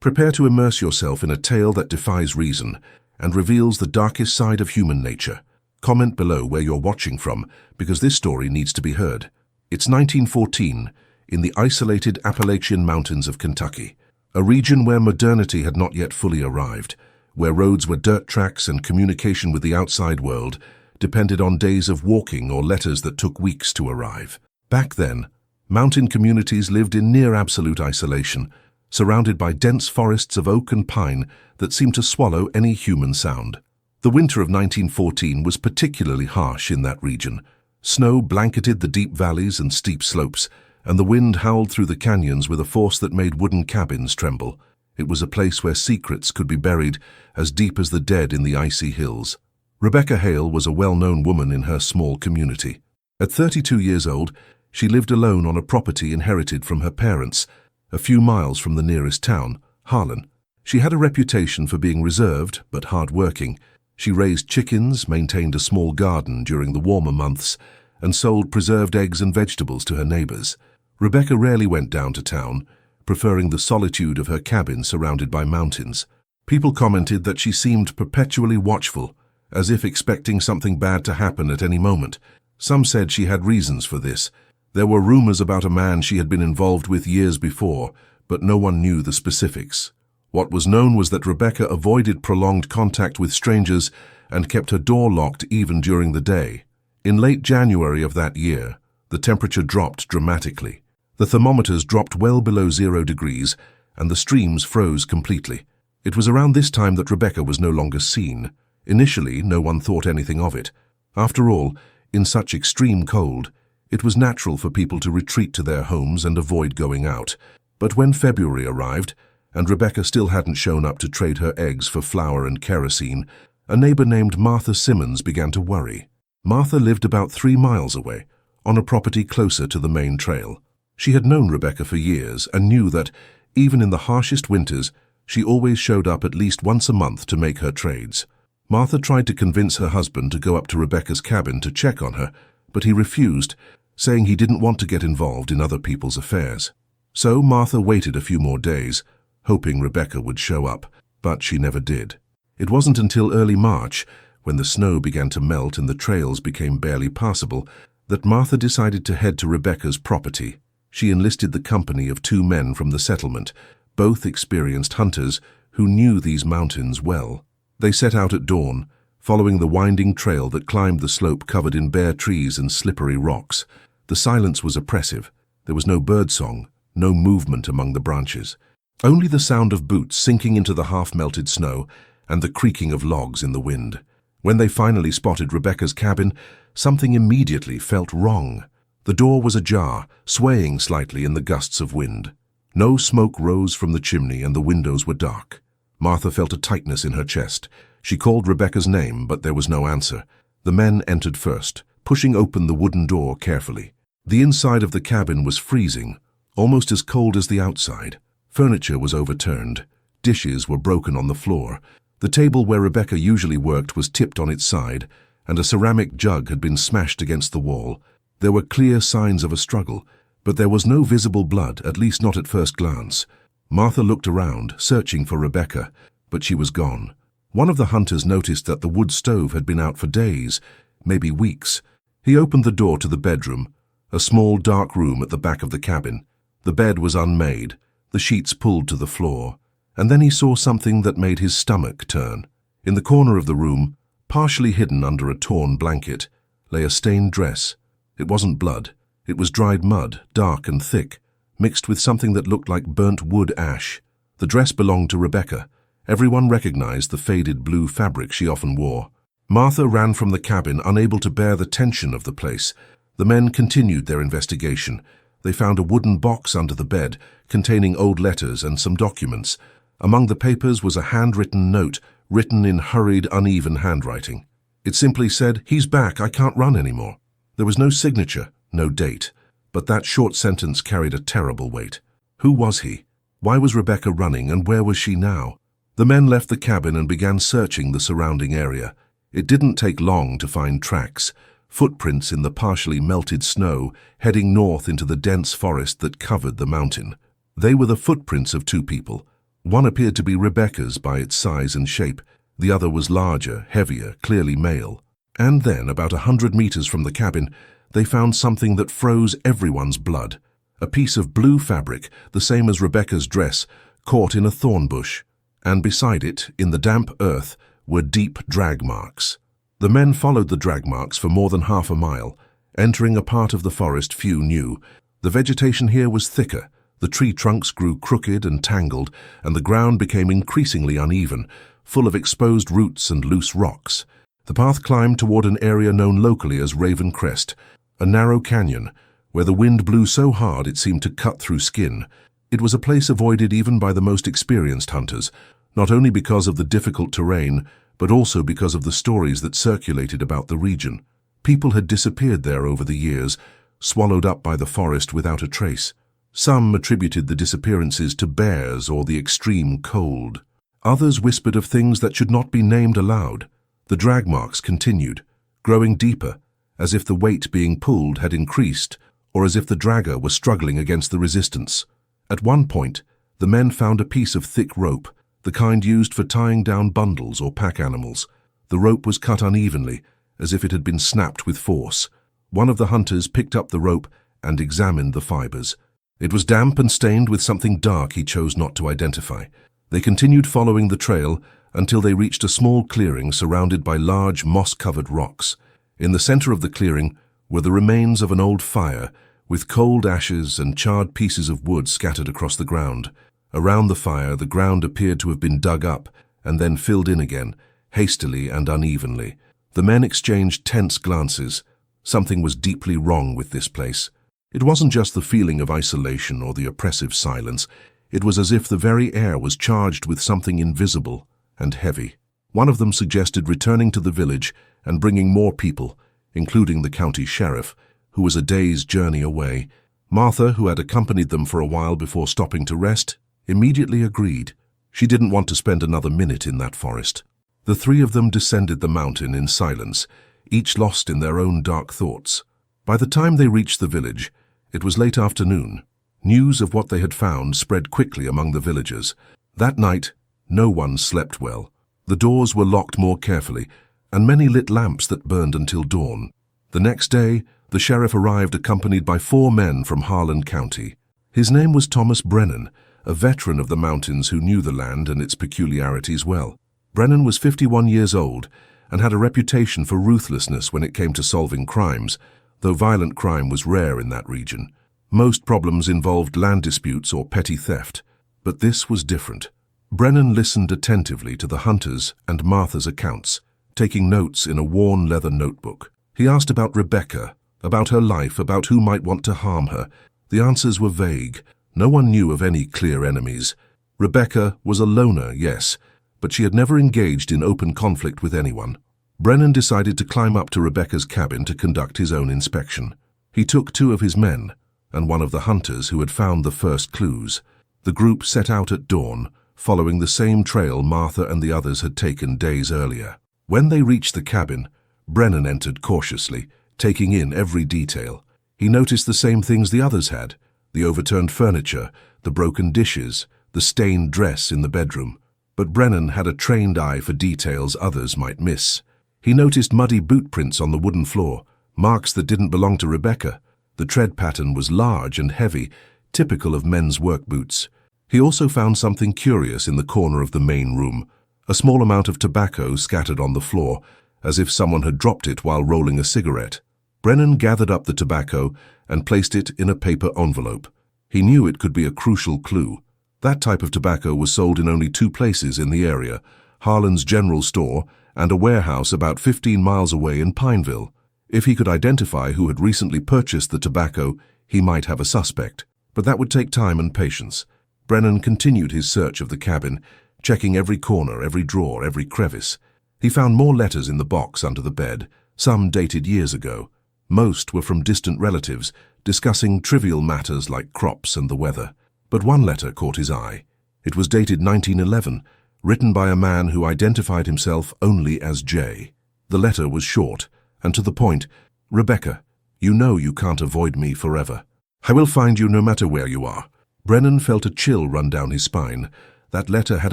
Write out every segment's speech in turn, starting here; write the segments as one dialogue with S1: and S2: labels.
S1: Prepare to immerse yourself in a tale that defies reason and reveals the darkest side of human nature. Comment below where you're watching from, because this story needs to be heard. It's 1914, in the isolated Appalachian Mountains of Kentucky, a region where modernity had not yet fully arrived, where roads were dirt tracks and communication with the outside world depended on days of walking or letters that took weeks to arrive. Back then, mountain communities lived in near absolute isolation, surrounded by dense forests of oak and pine that seemed to swallow any human sound. The winter of 1914 was particularly harsh in that region. Snow blanketed the deep valleys and steep slopes, and the wind howled through the canyons with a force that made wooden cabins tremble. It was a place where secrets could be buried as deep as the dead in the icy hills. Rebecca Hale was a well-known woman in her small community. At 32 years old, she lived alone on a property inherited from her parents, a few miles from the nearest town, Hale. She had a reputation for being reserved but hard-working. She raised chickens, maintained a small garden during the warmer months, and sold preserved eggs and vegetables to her neighbors. Rebecca rarely went down to town, preferring the solitude of her cabin surrounded by mountains. People commented that she seemed perpetually watchful, as if expecting something bad to happen at any moment. Some said she had reasons for this. There were rumors about a man she had been involved with years before, but no one knew the specifics. What was known was that Rebecca avoided prolonged contact with strangers and kept her door locked even during the day. In late January of that year, the temperature dropped dramatically. The thermometers dropped well below 0 degrees, and the streams froze completely. It was around this time that Rebecca was no longer seen. Initially, no one thought anything of it. After all, in such extreme cold, it was natural for people to retreat to their homes and avoid going out. But when February arrived, and Rebecca still hadn't shown up to trade her eggs for flour and kerosene, a neighbor named Martha Simmons began to worry. Martha lived about 3 miles away, on a property closer to the main trail. She had known Rebecca for years and knew that, even in the harshest winters, she always showed up at least once a month to make her trades. Martha tried to convince her husband to go up to Rebecca's cabin to check on her, but he refused, saying he didn't want to get involved in other people's affairs. So Martha waited a few more days, hoping Rebecca would show up, but she never did. It wasn't until early March, when the snow began to melt and the trails became barely passable, that Martha decided to head to Rebecca's property. She enlisted the company of 2 men from the settlement, both experienced hunters who knew these mountains well. They set out at dawn, following the winding trail that climbed the slope covered in bare trees and slippery rocks. The silence was oppressive. There was no birdsong, no movement among the branches. Only the sound of boots sinking into the half-melted snow and the creaking of logs in the wind. When they finally spotted Rebecca's cabin, something immediately felt wrong. The door was ajar, swaying slightly in the gusts of wind. No smoke rose from the chimney and the windows were dark. Martha felt a tightness in her chest. She called Rebecca's name, but there was no answer. The men entered first, pushing open the wooden door carefully. The inside of the cabin was freezing, almost as cold as the outside. Furniture was overturned. Dishes were broken on the floor. The table where Rebecca usually worked was tipped on its side, and a ceramic jug had been smashed against the wall. There were clear signs of a struggle, but there was no visible blood, at least not at first glance. Martha looked around, searching for Rebecca, but she was gone. One of the hunters noticed that the wood stove had been out for days, maybe weeks. He opened the door to the bedroom, a small dark room at the back of the cabin. The bed was unmade, the sheets pulled to the floor, and then he saw something that made his stomach turn. In the corner of the room, partially hidden under a torn blanket, lay a stained dress. It wasn't blood. It was dried mud, dark and thick, mixed with something that looked like burnt wood ash. The dress belonged to Rebecca. Everyone recognized the faded blue fabric she often wore. Martha ran from the cabin, unable to bear the tension of the place. The men continued their investigation. They found a wooden box under the bed, containing old letters and some documents. Among the papers was a handwritten note, written in hurried, uneven handwriting. It simply said, "He's back, I can't run anymore." There was no signature, no date, but that short sentence carried a terrible weight. Who was he? Why was Rebecca running, and where was she now? The men left the cabin and began searching the surrounding area. It didn't take long to find tracks, footprints in the partially melted snow, heading north into the dense forest that covered the mountain. They were the footprints of 2 people, One appeared to be Rebecca's by its size and shape. The other was larger, heavier, clearly male. And then, about 100 meters from the cabin, they found something that froze everyone's blood. A piece of blue fabric, the same as Rebecca's dress, caught in a thorn bush. And beside it, in the damp earth, were deep drag marks. The men followed the drag marks for more than half a mile, entering a part of the forest few knew. The vegetation here was thicker. The tree trunks grew crooked and tangled, and the ground became increasingly uneven, full of exposed roots and loose rocks. The path climbed toward an area known locally as Raven Crest, a narrow canyon, where the wind blew so hard it seemed to cut through skin. It was a place avoided even by the most experienced hunters, not only because of the difficult terrain, but also because of the stories that circulated about the region. People had disappeared there over the years, swallowed up by the forest without a trace. Some attributed the disappearances to bears or the extreme cold. Others whispered of things that should not be named aloud. The drag marks continued, growing deeper, as if the weight being pulled had increased, or as if the dragger was struggling against the resistance. At one point, the men found a piece of thick rope, the kind used for tying down bundles or pack animals. The rope was cut unevenly, as if it had been snapped with force. One of the hunters picked up the rope and examined the fibers. It was damp and stained with something dark he chose not to identify. They continued following the trail until they reached a small clearing surrounded by large moss-covered rocks. In the center of the clearing were the remains of an old fire, with cold ashes and charred pieces of wood scattered across the ground. Around the fire, the ground appeared to have been dug up and then filled in again, hastily and unevenly. The men exchanged tense glances. Something was deeply wrong with this place. It wasn't just the feeling of isolation or the oppressive silence. It was as if the very air was charged with something invisible and heavy. One of them suggested returning to the village and bringing more people, including the county sheriff, who was a day's journey away. Martha, who had accompanied them for a while before stopping to rest, immediately agreed. She didn't want to spend another minute in that forest. The three of them descended the mountain in silence, each lost in their own dark thoughts. By the time they reached the village, it was late afternoon. News of what they had found spread quickly among the villagers. That night, no one slept well. The doors were locked more carefully, and many lit lamps that burned until dawn. The next day, the sheriff arrived accompanied by 4 men from Hale County. His name was Thomas Brennan, a veteran of the mountains who knew the land and its peculiarities well. Brennan was 51 years old and had a reputation for ruthlessness when it came to solving crimes, though violent crime was rare in that region. Most problems involved land disputes or petty theft, but this was different. Brennan listened attentively to the hunters' and Martha's accounts, taking notes in a worn leather notebook. He asked about Rebecca, about her life, about who might want to harm her. The answers were vague. No one knew of any clear enemies. Rebecca was a loner, yes, but she had never engaged in open conflict with anyone. Brennan decided to climb up to Rebecca's cabin to conduct his own inspection. He took 2 of his men and one of the hunters who had found the first clues. The group set out at dawn, following the same trail Martha and the others had taken days earlier. When they reached the cabin, Brennan entered cautiously, taking in every detail. He noticed the same things the others had: the overturned furniture, the broken dishes, the stained dress in the bedroom. But Brennan had a trained eye for details others might miss. He noticed muddy boot prints on the wooden floor, marks that didn't belong to Rebecca. The tread pattern was large and heavy, typical of men's work boots. He also found something curious in the corner of the main room: a small amount of tobacco scattered on the floor, as if someone had dropped it while rolling a cigarette. Brennan gathered up the tobacco and placed it in a paper envelope. He knew it could be a crucial clue. That type of tobacco was sold in only 2 places in the area: Harlan's General Store and a warehouse about 15 miles away in Pineville. If he could identify who had recently purchased the tobacco, he might have a suspect. But that would take time and patience. Brennan continued his search of the cabin, checking every corner, every drawer, every crevice. He found more letters in the box under the bed, some dated years ago. Most were from distant relatives, discussing trivial matters like crops and the weather. But one letter caught his eye. It was dated 1911, written by a man who identified himself only as J. The letter was short and to the point: "Rebecca, you know you can't avoid me forever. I will find you no matter where you are." Brennan felt a chill run down his spine. That letter had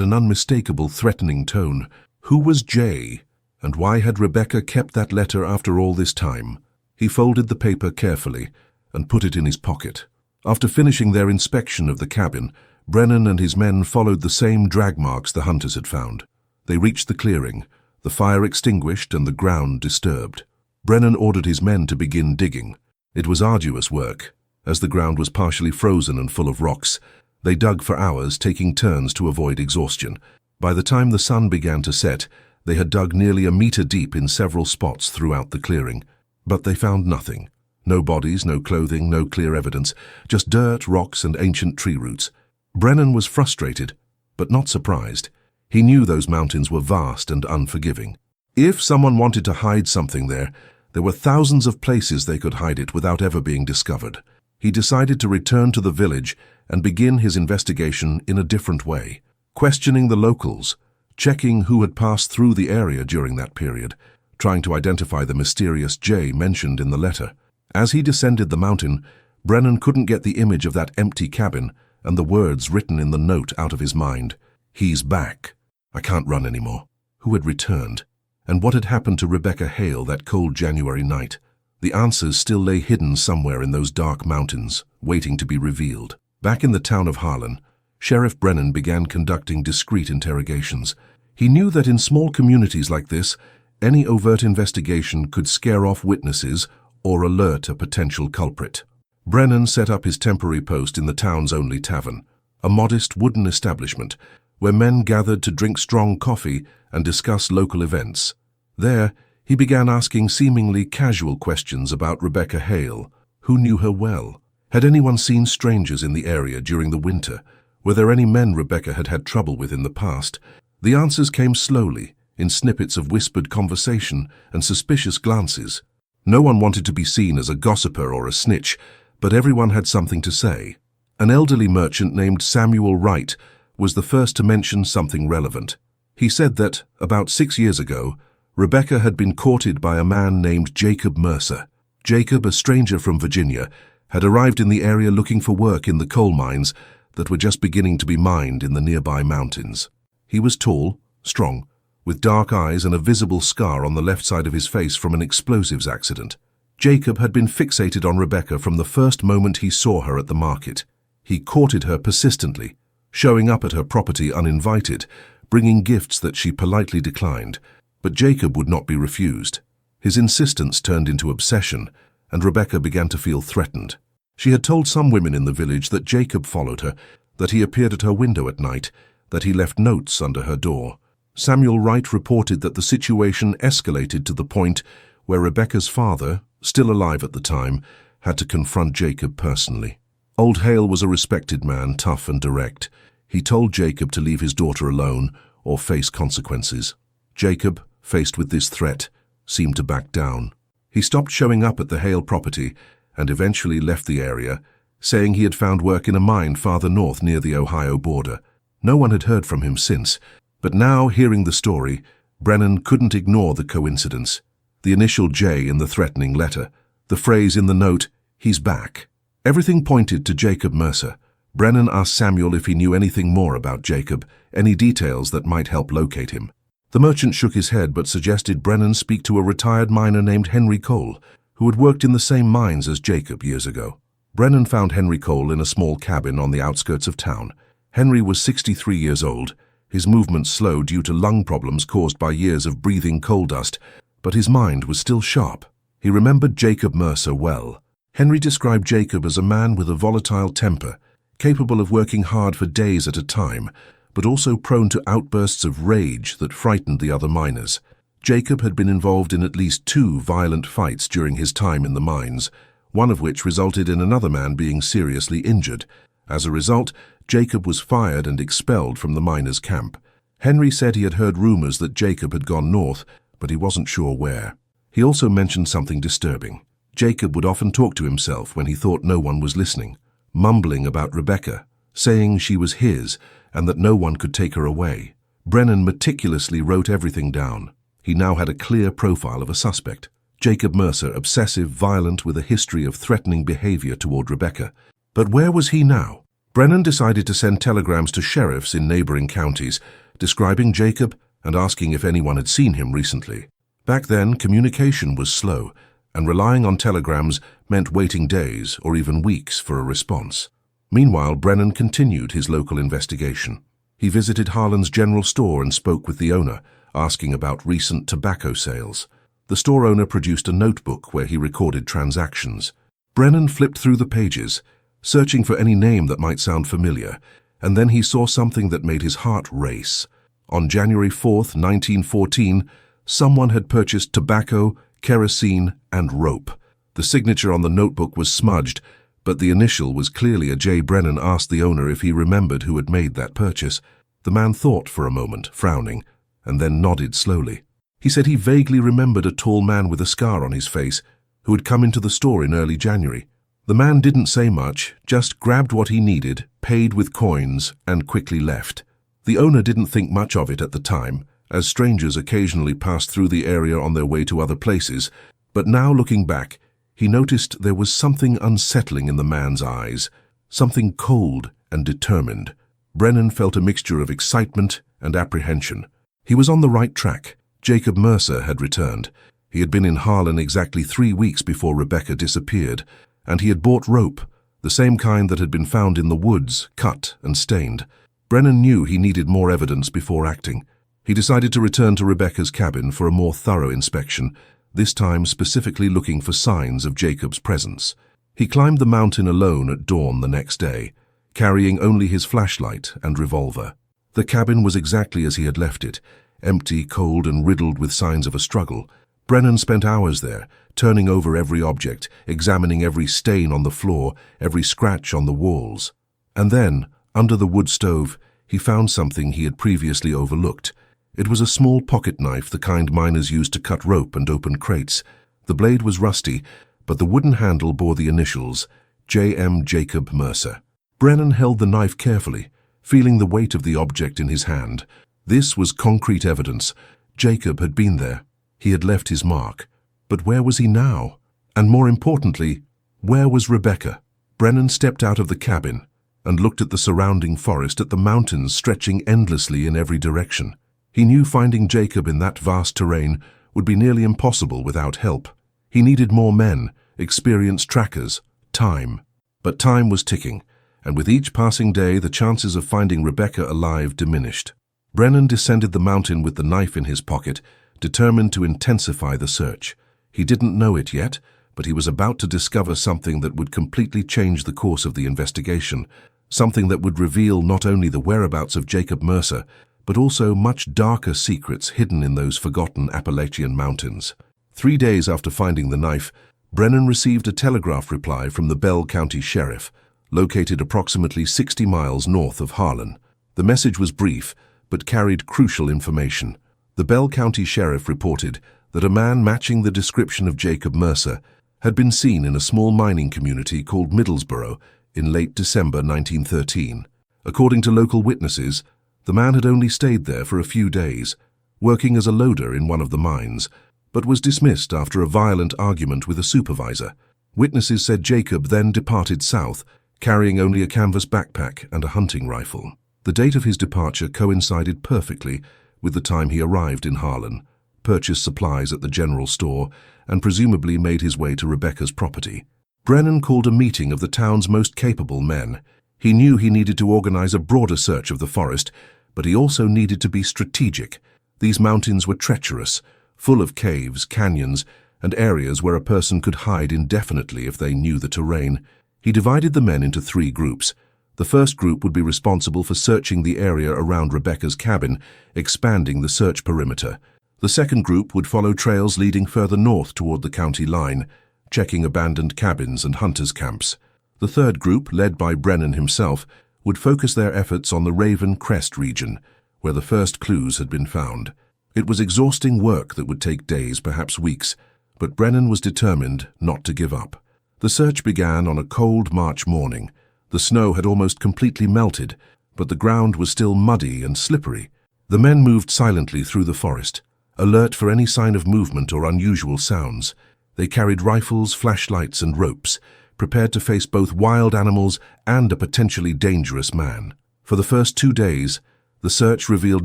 S1: an unmistakable, threatening tone. Who was Jay? And why had Rebecca kept that letter after all this time? He folded the paper carefully and put it in his pocket. After finishing their inspection of the cabin, Brennan and his men followed the same drag marks the hunters had found. They reached the clearing, the fire extinguished and the ground disturbed. Brennan ordered his men to begin digging. It was arduous work. As the ground was partially frozen and full of rocks, they dug for hours, taking turns to avoid exhaustion. By the time the sun began to set, they had dug nearly a meter deep in several spots throughout the clearing. But they found nothing. No bodies, no clothing, no clear evidence, just dirt, rocks, and ancient tree roots. Brennan was frustrated, but not surprised. He knew those mountains were vast and unforgiving. If someone wanted to hide something there were thousands of places they could hide it without ever being discovered. He decided to return to the village and begin his investigation in a different way, questioning the locals, checking who had passed through the area during that period, trying to identify the mysterious Jay mentioned in the letter. As he descended the mountain, Brennan couldn't get the image of that empty cabin and the words written in the note out of his mind. He's back. I can't run anymore. Who had returned? And what had happened to Rebecca Hale that cold January night? The answers still lay hidden somewhere in those dark mountains, waiting to be revealed. Back in the town of Harlan, Sheriff Brennan began conducting discreet interrogations. He knew that in small communities like this, any overt investigation could scare off witnesses or alert a potential culprit. Brennan set up his temporary post in the town's only tavern, a modest wooden establishment where men gathered to drink strong coffee and discuss local events. There, he began asking seemingly casual questions about Rebecca Hale. Who knew her well? Had anyone seen strangers in the area during the winter? Were there any men Rebecca had had trouble with in the past? The answers came slowly, in snippets of whispered conversation and suspicious glances. No one wanted to be seen as a gossiper or a snitch, but everyone had something to say. An elderly merchant named Samuel Wright was the first to mention something relevant. He said that, about 6 years ago, Rebecca had been courted by a man named Jacob Mercer. Jacob, a stranger from Virginia, had arrived in the area looking for work in the coal mines that were just beginning to be mined in the nearby mountains. He was tall, strong, with dark eyes and a visible scar on the left side of his face from an explosives accident. Jacob had been fixated on Rebecca from the first moment he saw her at the market. He courted her persistently, showing up at her property uninvited, bringing gifts that she politely declined. But Jacob would not be refused. His insistence turned into obsession, and Rebecca began to feel threatened. She had told some women in the village that Jacob followed her, that he appeared at her window at night, that he left notes under her door. Samuel Wright reported that the situation escalated to the point where Rebecca's father, still alive at the time, had to confront Jacob personally. Old Hale was a respected man, tough and direct. He told Jacob to leave his daughter alone or face consequences. Jacob, faced with this threat, seemed to back down. He stopped showing up at the Hale property and eventually left the area, saying he had found work in a mine farther north near the Ohio border. No one had heard from him since, but now, hearing the story, Brennan couldn't ignore the coincidence. The initial J in the threatening letter, the phrase in the note, "He's back." Everything pointed to Jacob Mercer. Brennan asked Samuel if he knew anything more about Jacob, any details that might help locate him. The merchant shook his head but suggested Brennan speak to a retired miner named Henry Cole, who had worked in the same mines as Jacob years ago. Brennan found Henry Cole in a small cabin on the outskirts of town. Henry was 63 years old, his movements slow due to lung problems caused by years of breathing coal dust, but his mind was still sharp. He remembered Jacob Mercer well. Henry described Jacob as a man with a volatile temper, capable of working hard for days at a time, but also prone to outbursts of rage that frightened the other miners. Jacob had been involved in at least 2 violent fights during his time in the mines, one of which resulted in another man being seriously injured. As a result, Jacob was fired and expelled from the miners' camp. Henry said he had heard rumors that Jacob had gone north, but he wasn't sure where. He also mentioned something disturbing. Jacob would often talk to himself when he thought no one was listening, mumbling about Rebecca, saying she was his and that no one could take her away. Brennan meticulously wrote everything down. He now had a clear profile of a suspect. Jacob Mercer, obsessive, violent, with a history of threatening behavior toward Rebecca. But where was he now? Brennan decided to send telegrams to sheriffs in neighboring counties, describing Jacob and asking if anyone had seen him recently. Back then, communication was slow, and relying on telegrams meant waiting days or even weeks for a response. Meanwhile, Brennan continued his local investigation. He visited Harlan's general store and spoke with the owner, asking about recent tobacco sales. The store owner produced a notebook where he recorded transactions. Brennan flipped through the pages, searching for any name that might sound familiar, and then he saw something that made his heart race. On January 4th, 1914, someone had purchased tobacco, kerosene, and rope. The signature on the notebook was smudged, but the initial was clearly a J. Brennan asked the owner if he remembered who had made that purchase. The man thought for a moment, frowning, and then nodded slowly. He said he vaguely remembered a tall man with a scar on his face who had come into the store in early January. The man didn't say much, just grabbed what he needed, paid with coins, and quickly left. The owner didn't think much of it at the time, as strangers occasionally passed through the area on their way to other places, but now looking back, he noticed there was something unsettling in the man's eyes, something cold and determined. Brennan felt a mixture of excitement and apprehension. He was on the right track. Jacob Mercer had returned. He had been in Harlan exactly 3 weeks before Rebecca disappeared, and he had bought rope, the same kind that had been found in the woods, cut and stained. Brennan knew he needed more evidence before acting. He decided to return to Rebecca's cabin for a more thorough inspection, this time specifically looking for signs of Jacob's presence. He climbed the mountain alone at dawn the next day, carrying only his flashlight and revolver. The cabin was exactly as he had left it, empty, cold, and riddled with signs of a struggle. Brennan spent hours there, turning over every object, examining every stain on the floor, every scratch on the walls. And then, under the wood stove, he found something he had previously overlooked. It was a small pocket knife, the kind miners used to cut rope and open crates. The blade was rusty, but the wooden handle bore the initials, J.M. Jacob Mercer. Brennan held the knife carefully, feeling the weight of the object in his hand. This was concrete evidence. Jacob had been there. He had left his mark. But where was he now? And more importantly, where was Rebecca? Brennan stepped out of the cabin and looked at the surrounding forest, at the mountains stretching endlessly in every direction. He knew finding Jacob in that vast terrain would be nearly impossible without help. He needed more men, experienced trackers, time. But time was ticking, and with each passing day the chances of finding Rebecca alive diminished. Brennan descended the mountain with the knife in his pocket, determined to intensify the search. He didn't know it yet, but he was about to discover something that would completely change the course of the investigation, something that would reveal not only the whereabouts of Jacob Mercer, but also much darker secrets hidden in those forgotten Appalachian mountains. 3 days after finding the knife, Brennan received a telegraph reply from the Bell County Sheriff, located approximately 60 miles north of Harlan. The message was brief, but carried crucial information. The Bell County Sheriff reported that a man matching the description of Jacob Mercer had been seen in a small mining community called Middlesboro in late December 1913. According to local witnesses, the man had only stayed there for a few days, working as a loader in one of the mines, but was dismissed after a violent argument with a supervisor. Witnesses said Jacob then departed south, carrying only a canvas backpack and a hunting rifle. The date of his departure coincided perfectly with the time he arrived in Harlan, purchased supplies at the general store, and presumably made his way to Rebecca's property. Brennan called a meeting of the town's most capable men. He knew he needed to organize a broader search of the forest, but he also needed to be strategic. These mountains were treacherous, full of caves, canyons, and areas where a person could hide indefinitely if they knew the terrain. He divided the men into 3 groups. The first group would be responsible for searching the area around Rebecca's cabin, expanding the search perimeter. The second group would follow trails leading further north toward the county line, checking abandoned cabins and hunters' camps. The third group, led by Brennan himself, would focus their efforts on the Raven Crest region, where the first clues had been found. It was exhausting work that would take days, perhaps weeks, but Brennan was determined not to give up. The search began on a cold March morning. The snow had almost completely melted, but the ground was still muddy and slippery. The men moved silently through the forest, alert for any sign of movement or unusual sounds. They carried rifles, flashlights, and ropes, prepared to face both wild animals and a potentially dangerous man. For the first 2 days, the search revealed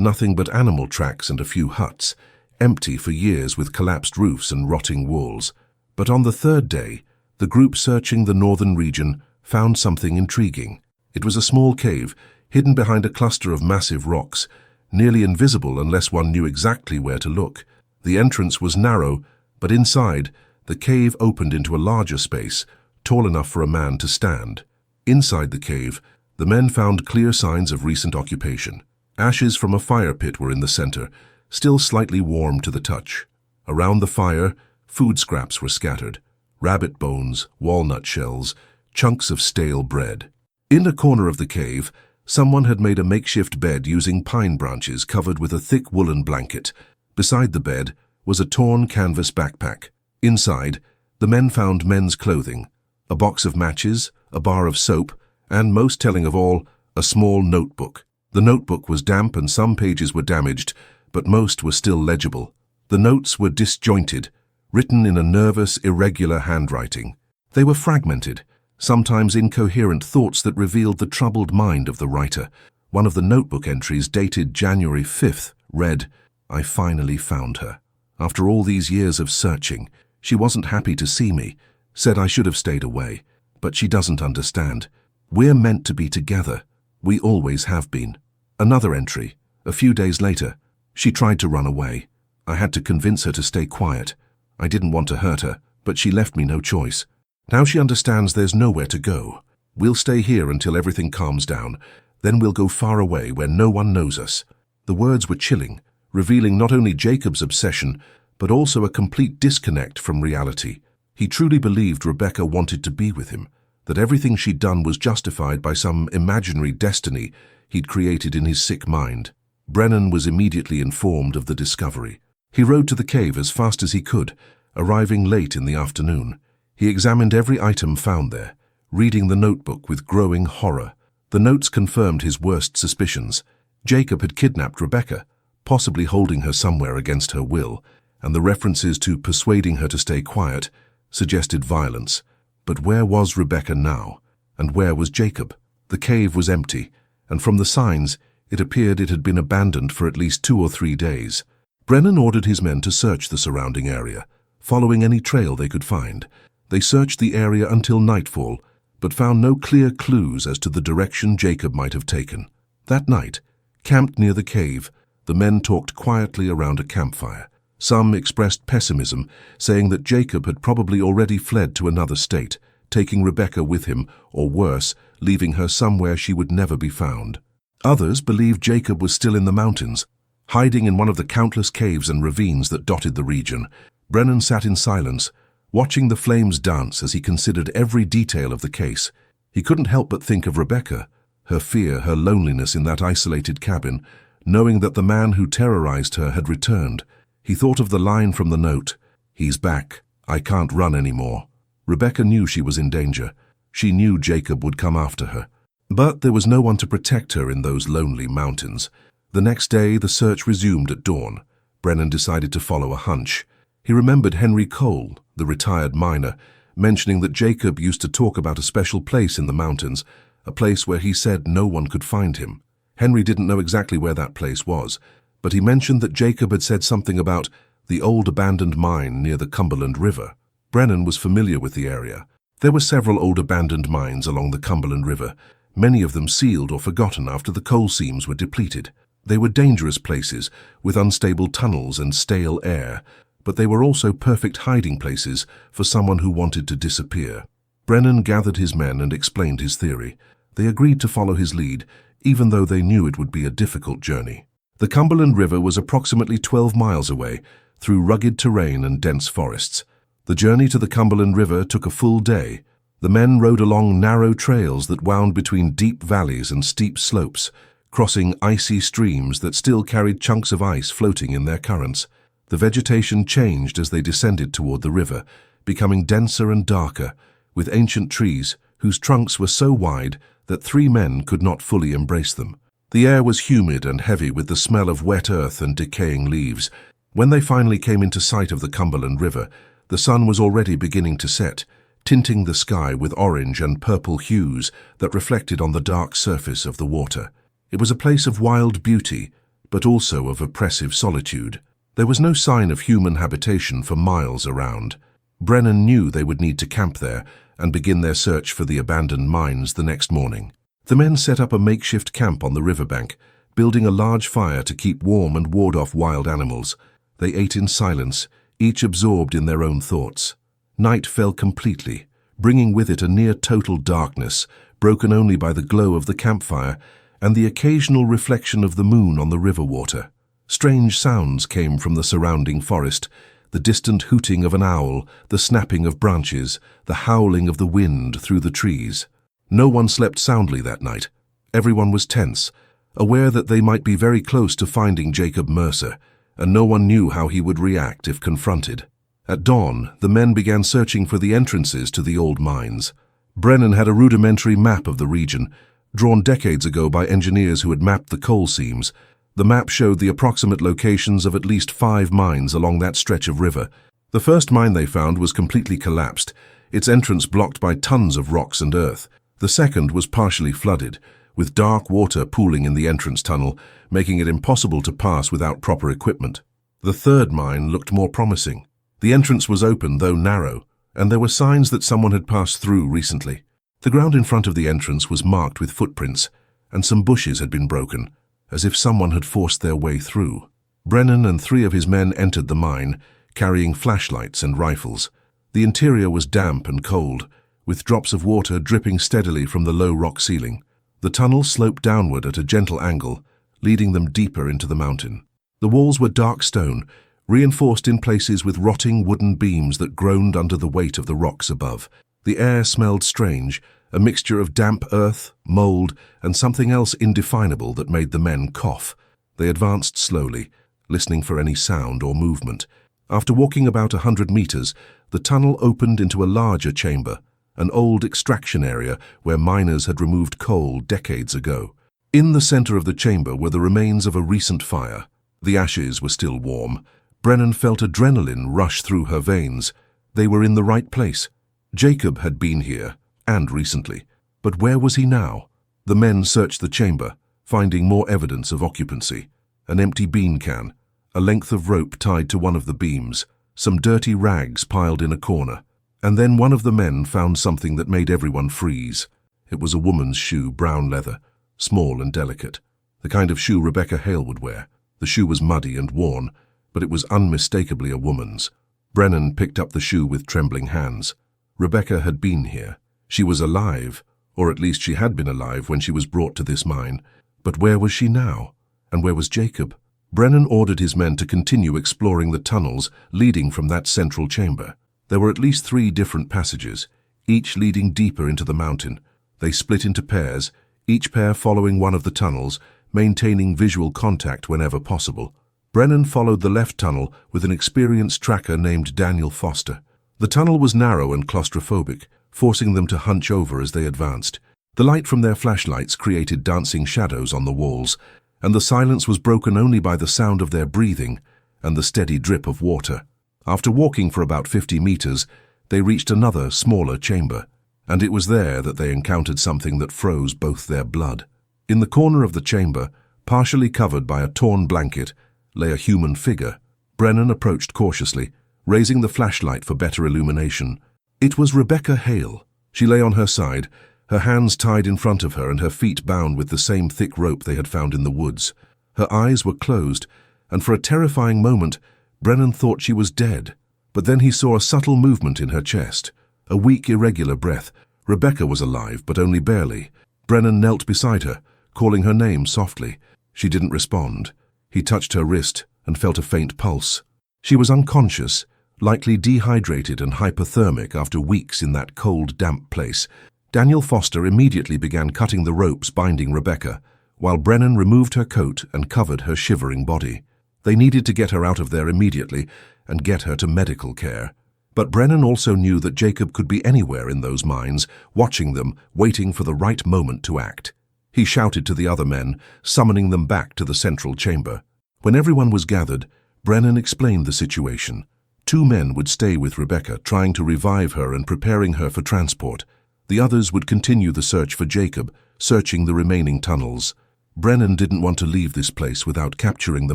S1: nothing but animal tracks and a few huts, empty for years with collapsed roofs and rotting walls. But on the 3rd day, the group searching the northern region found something intriguing. It was a small cave, hidden behind a cluster of massive rocks, nearly invisible unless one knew exactly where to look. The entrance was narrow, but inside, the cave opened into a larger space, tall enough for a man to stand. Inside the cave, the men found clear signs of recent occupation. Ashes from a fire pit were in the center, still slightly warm to the touch. Around the fire, food scraps were scattered: rabbit bones, walnut shells, chunks of stale bread. In a corner of the cave, someone had made a makeshift bed using pine branches covered with a thick woolen blanket. Beside the bed was a torn canvas backpack. Inside, the men found men's clothing, a box of matches, a bar of soap, and, most telling of all, a small notebook. The notebook was damp and some pages were damaged, but most were still legible. The notes were disjointed, written in a nervous, irregular handwriting. They were fragmented, sometimes incoherent thoughts that revealed the troubled mind of the writer. One of the notebook entries, dated January 5th, read, "I finally found her. After all these years of searching, she wasn't happy to see me, said I should have stayed away, but she doesn't understand. We're meant to be together. We always have been." Another entry, a few days later, "She tried to run away. I had to convince her to stay quiet. I didn't want to hurt her, but she left me no choice. Now she understands there's nowhere to go. We'll stay here until everything calms down. Then we'll go far away where no one knows us." The words were chilling, revealing not only Jacob's obsession, but also a complete disconnect from reality. He truly believed Rebecca wanted to be with him, that everything she'd done was justified by some imaginary destiny he'd created in his sick mind. Brennan was immediately informed of the discovery. He rode to the cave as fast as he could, arriving late in the afternoon. He examined every item found there, reading the notebook with growing horror. The notes confirmed his worst suspicions. Jacob had kidnapped Rebecca, possibly holding her somewhere against her will, and the references to persuading her to stay quiet suggested violence. But where was Rebecca now? And where was Jacob? The cave was empty, and from the signs, it appeared it had been abandoned for at least 2 or 3 days. Brennan ordered his men to search the surrounding area, following any trail they could find. They searched the area until nightfall, but found no clear clues as to the direction Jacob might have taken. That night, camped near the cave, the men talked quietly around a campfire. Some expressed pessimism, saying that Jacob had probably already fled to another state, taking Rebecca with him, or worse, leaving her somewhere she would never be found. Others believed Jacob was still in the mountains, hiding in one of the countless caves and ravines that dotted the region. Brennan sat in silence, watching the flames dance as he considered every detail of the case. He couldn't help but think of Rebecca, her fear, her loneliness in that isolated cabin, knowing that the man who terrorized her had returned. He thought of the line from the note, "He's back. I can't run anymore." Rebecca knew she was in danger. She knew Jacob would come after her. But there was no one to protect her in those lonely mountains. The next day, the search resumed at dawn. Brennan decided to follow a hunch. He remembered Henry Cole, the retired miner, mentioning that Jacob used to talk about a special place in the mountains, a place where he said no one could find him. Henry didn't know exactly where that place was, but he mentioned that Jacob had said something about the old abandoned mine near the Cumberland River. Brennan was familiar with the area. There were several old abandoned mines along the Cumberland River, many of them sealed or forgotten after the coal seams were depleted. They were dangerous places, with unstable tunnels and stale air, but they were also perfect hiding places for someone who wanted to disappear. Brennan gathered his men and explained his theory. They agreed to follow his lead, even though they knew it would be a difficult journey. The Cumberland River was approximately 12 miles away, through rugged terrain and dense forests. The journey to the Cumberland River took a full day. The men rode along narrow trails that wound between deep valleys and steep slopes, crossing icy streams that still carried chunks of ice floating in their currents. The vegetation changed as they descended toward the river, becoming denser and darker, with ancient trees whose trunks were so wide that 3 men could not fully embrace them. The air was humid and heavy with the smell of wet earth and decaying leaves. When they finally came into sight of the Cumberland River, the sun was already beginning to set, tinting the sky with orange and purple hues that reflected on the dark surface of the water. It was a place of wild beauty, but also of oppressive solitude. There was no sign of human habitation for miles around. Brennan knew they would need to camp there and begin their search for the abandoned mines the next morning. The men set up a makeshift camp on the riverbank, building a large fire to keep warm and ward off wild animals. They ate in silence, each absorbed in their own thoughts. Night fell completely, bringing with it a near-total darkness, broken only by the glow of the campfire and the occasional reflection of the moon on the river water. Strange sounds came from the surrounding forest, the distant hooting of an owl, the snapping of branches, the howling of the wind through the trees. No one slept soundly that night. Everyone was tense, aware that they might be very close to finding Jacob Mercer, and no one knew how he would react if confronted. At dawn, the men began searching for the entrances to the old mines. Brennan had a rudimentary map of the region, drawn decades ago by engineers who had mapped the coal seams. The map showed the approximate locations of at least 5 mines along that stretch of river. The first mine they found was completely collapsed, its entrance blocked by tons of rocks and earth. The second was partially flooded, with dark water pooling in the entrance tunnel, making it impossible to pass without proper equipment. The third mine looked more promising. The entrance was open, though narrow, and there were signs that someone had passed through recently. The ground in front of the entrance was marked with footprints, and some bushes had been broken, as if someone had forced their way through. Brennan and 3 of his men entered the mine, carrying flashlights and rifles. The interior was damp and cold, with drops of water dripping steadily from the low rock ceiling. The tunnel sloped downward at a gentle angle, leading them deeper into the mountain. The walls were dark stone, reinforced in places with rotting wooden beams that groaned under the weight of the rocks above. The air smelled strange, a mixture of damp earth, mold, and something else indefinable that made the men cough. They advanced slowly, listening for any sound or movement. After walking about 100 meters, the tunnel opened into a larger chamber, an old extraction area where miners had removed coal decades ago. In the center of the chamber were the remains of a recent fire. The ashes were still warm. Brennan felt adrenaline rush through her veins. They were in the right place. Jacob had been here, and recently. But where was he now? The men searched the chamber, finding more evidence of occupancy. An empty bean can, a length of rope tied to one of the beams, some dirty rags piled in a corner. And then one of the men found something that made everyone freeze. It was a woman's shoe, brown leather, small and delicate, the kind of shoe Rebecca Hale would wear. The shoe was muddy and worn, but it was unmistakably a woman's. Brennan picked up the shoe with trembling hands. Rebecca had been here. She was alive, or at least she had been alive when she was brought to this mine. But where was she now? And where was Jacob? Brennan ordered his men to continue exploring the tunnels leading from that central chamber. There were at least 3 different passages, each leading deeper into the mountain. They split into pairs, each pair following one of the tunnels, maintaining visual contact whenever possible. Brennan followed the left tunnel with an experienced tracker named Daniel Foster. The tunnel was narrow and claustrophobic, forcing them to hunch over as they advanced. The light from their flashlights created dancing shadows on the walls, and the silence was broken only by the sound of their breathing and the steady drip of water. After walking for about 50 meters, they reached another, smaller chamber, and it was there that they encountered something that froze both their blood. In the corner of the chamber, partially covered by a torn blanket, lay a human figure. Brennan approached cautiously, raising the flashlight for better illumination. It was Rebecca Hale. She lay on her side, her hands tied in front of her and her feet bound with the same thick rope they had found in the woods. Her eyes were closed, and for a terrifying moment, Brennan thought she was dead. But then he saw a subtle movement in her chest, a weak, irregular breath. Rebecca was alive, but only barely. Brennan knelt beside her, calling her name softly. She didn't respond. He touched her wrist and felt a faint pulse. She was unconscious, likely dehydrated and hypothermic after weeks in that cold, damp place. Daniel Foster immediately began cutting the ropes binding Rebecca, while Brennan removed her coat and covered her shivering body. They needed to get her out of there immediately and get her to medical care. But Brennan also knew that Jacob could be anywhere in those mines, watching them, waiting for the right moment to act. He shouted to the other men, summoning them back to the central chamber. When everyone was gathered, Brennan explained the situation. 2 men would stay with Rebecca, trying to revive her and preparing her for transport. The others would continue the search for Jacob, searching the remaining tunnels. Brennan didn't want to leave this place without capturing the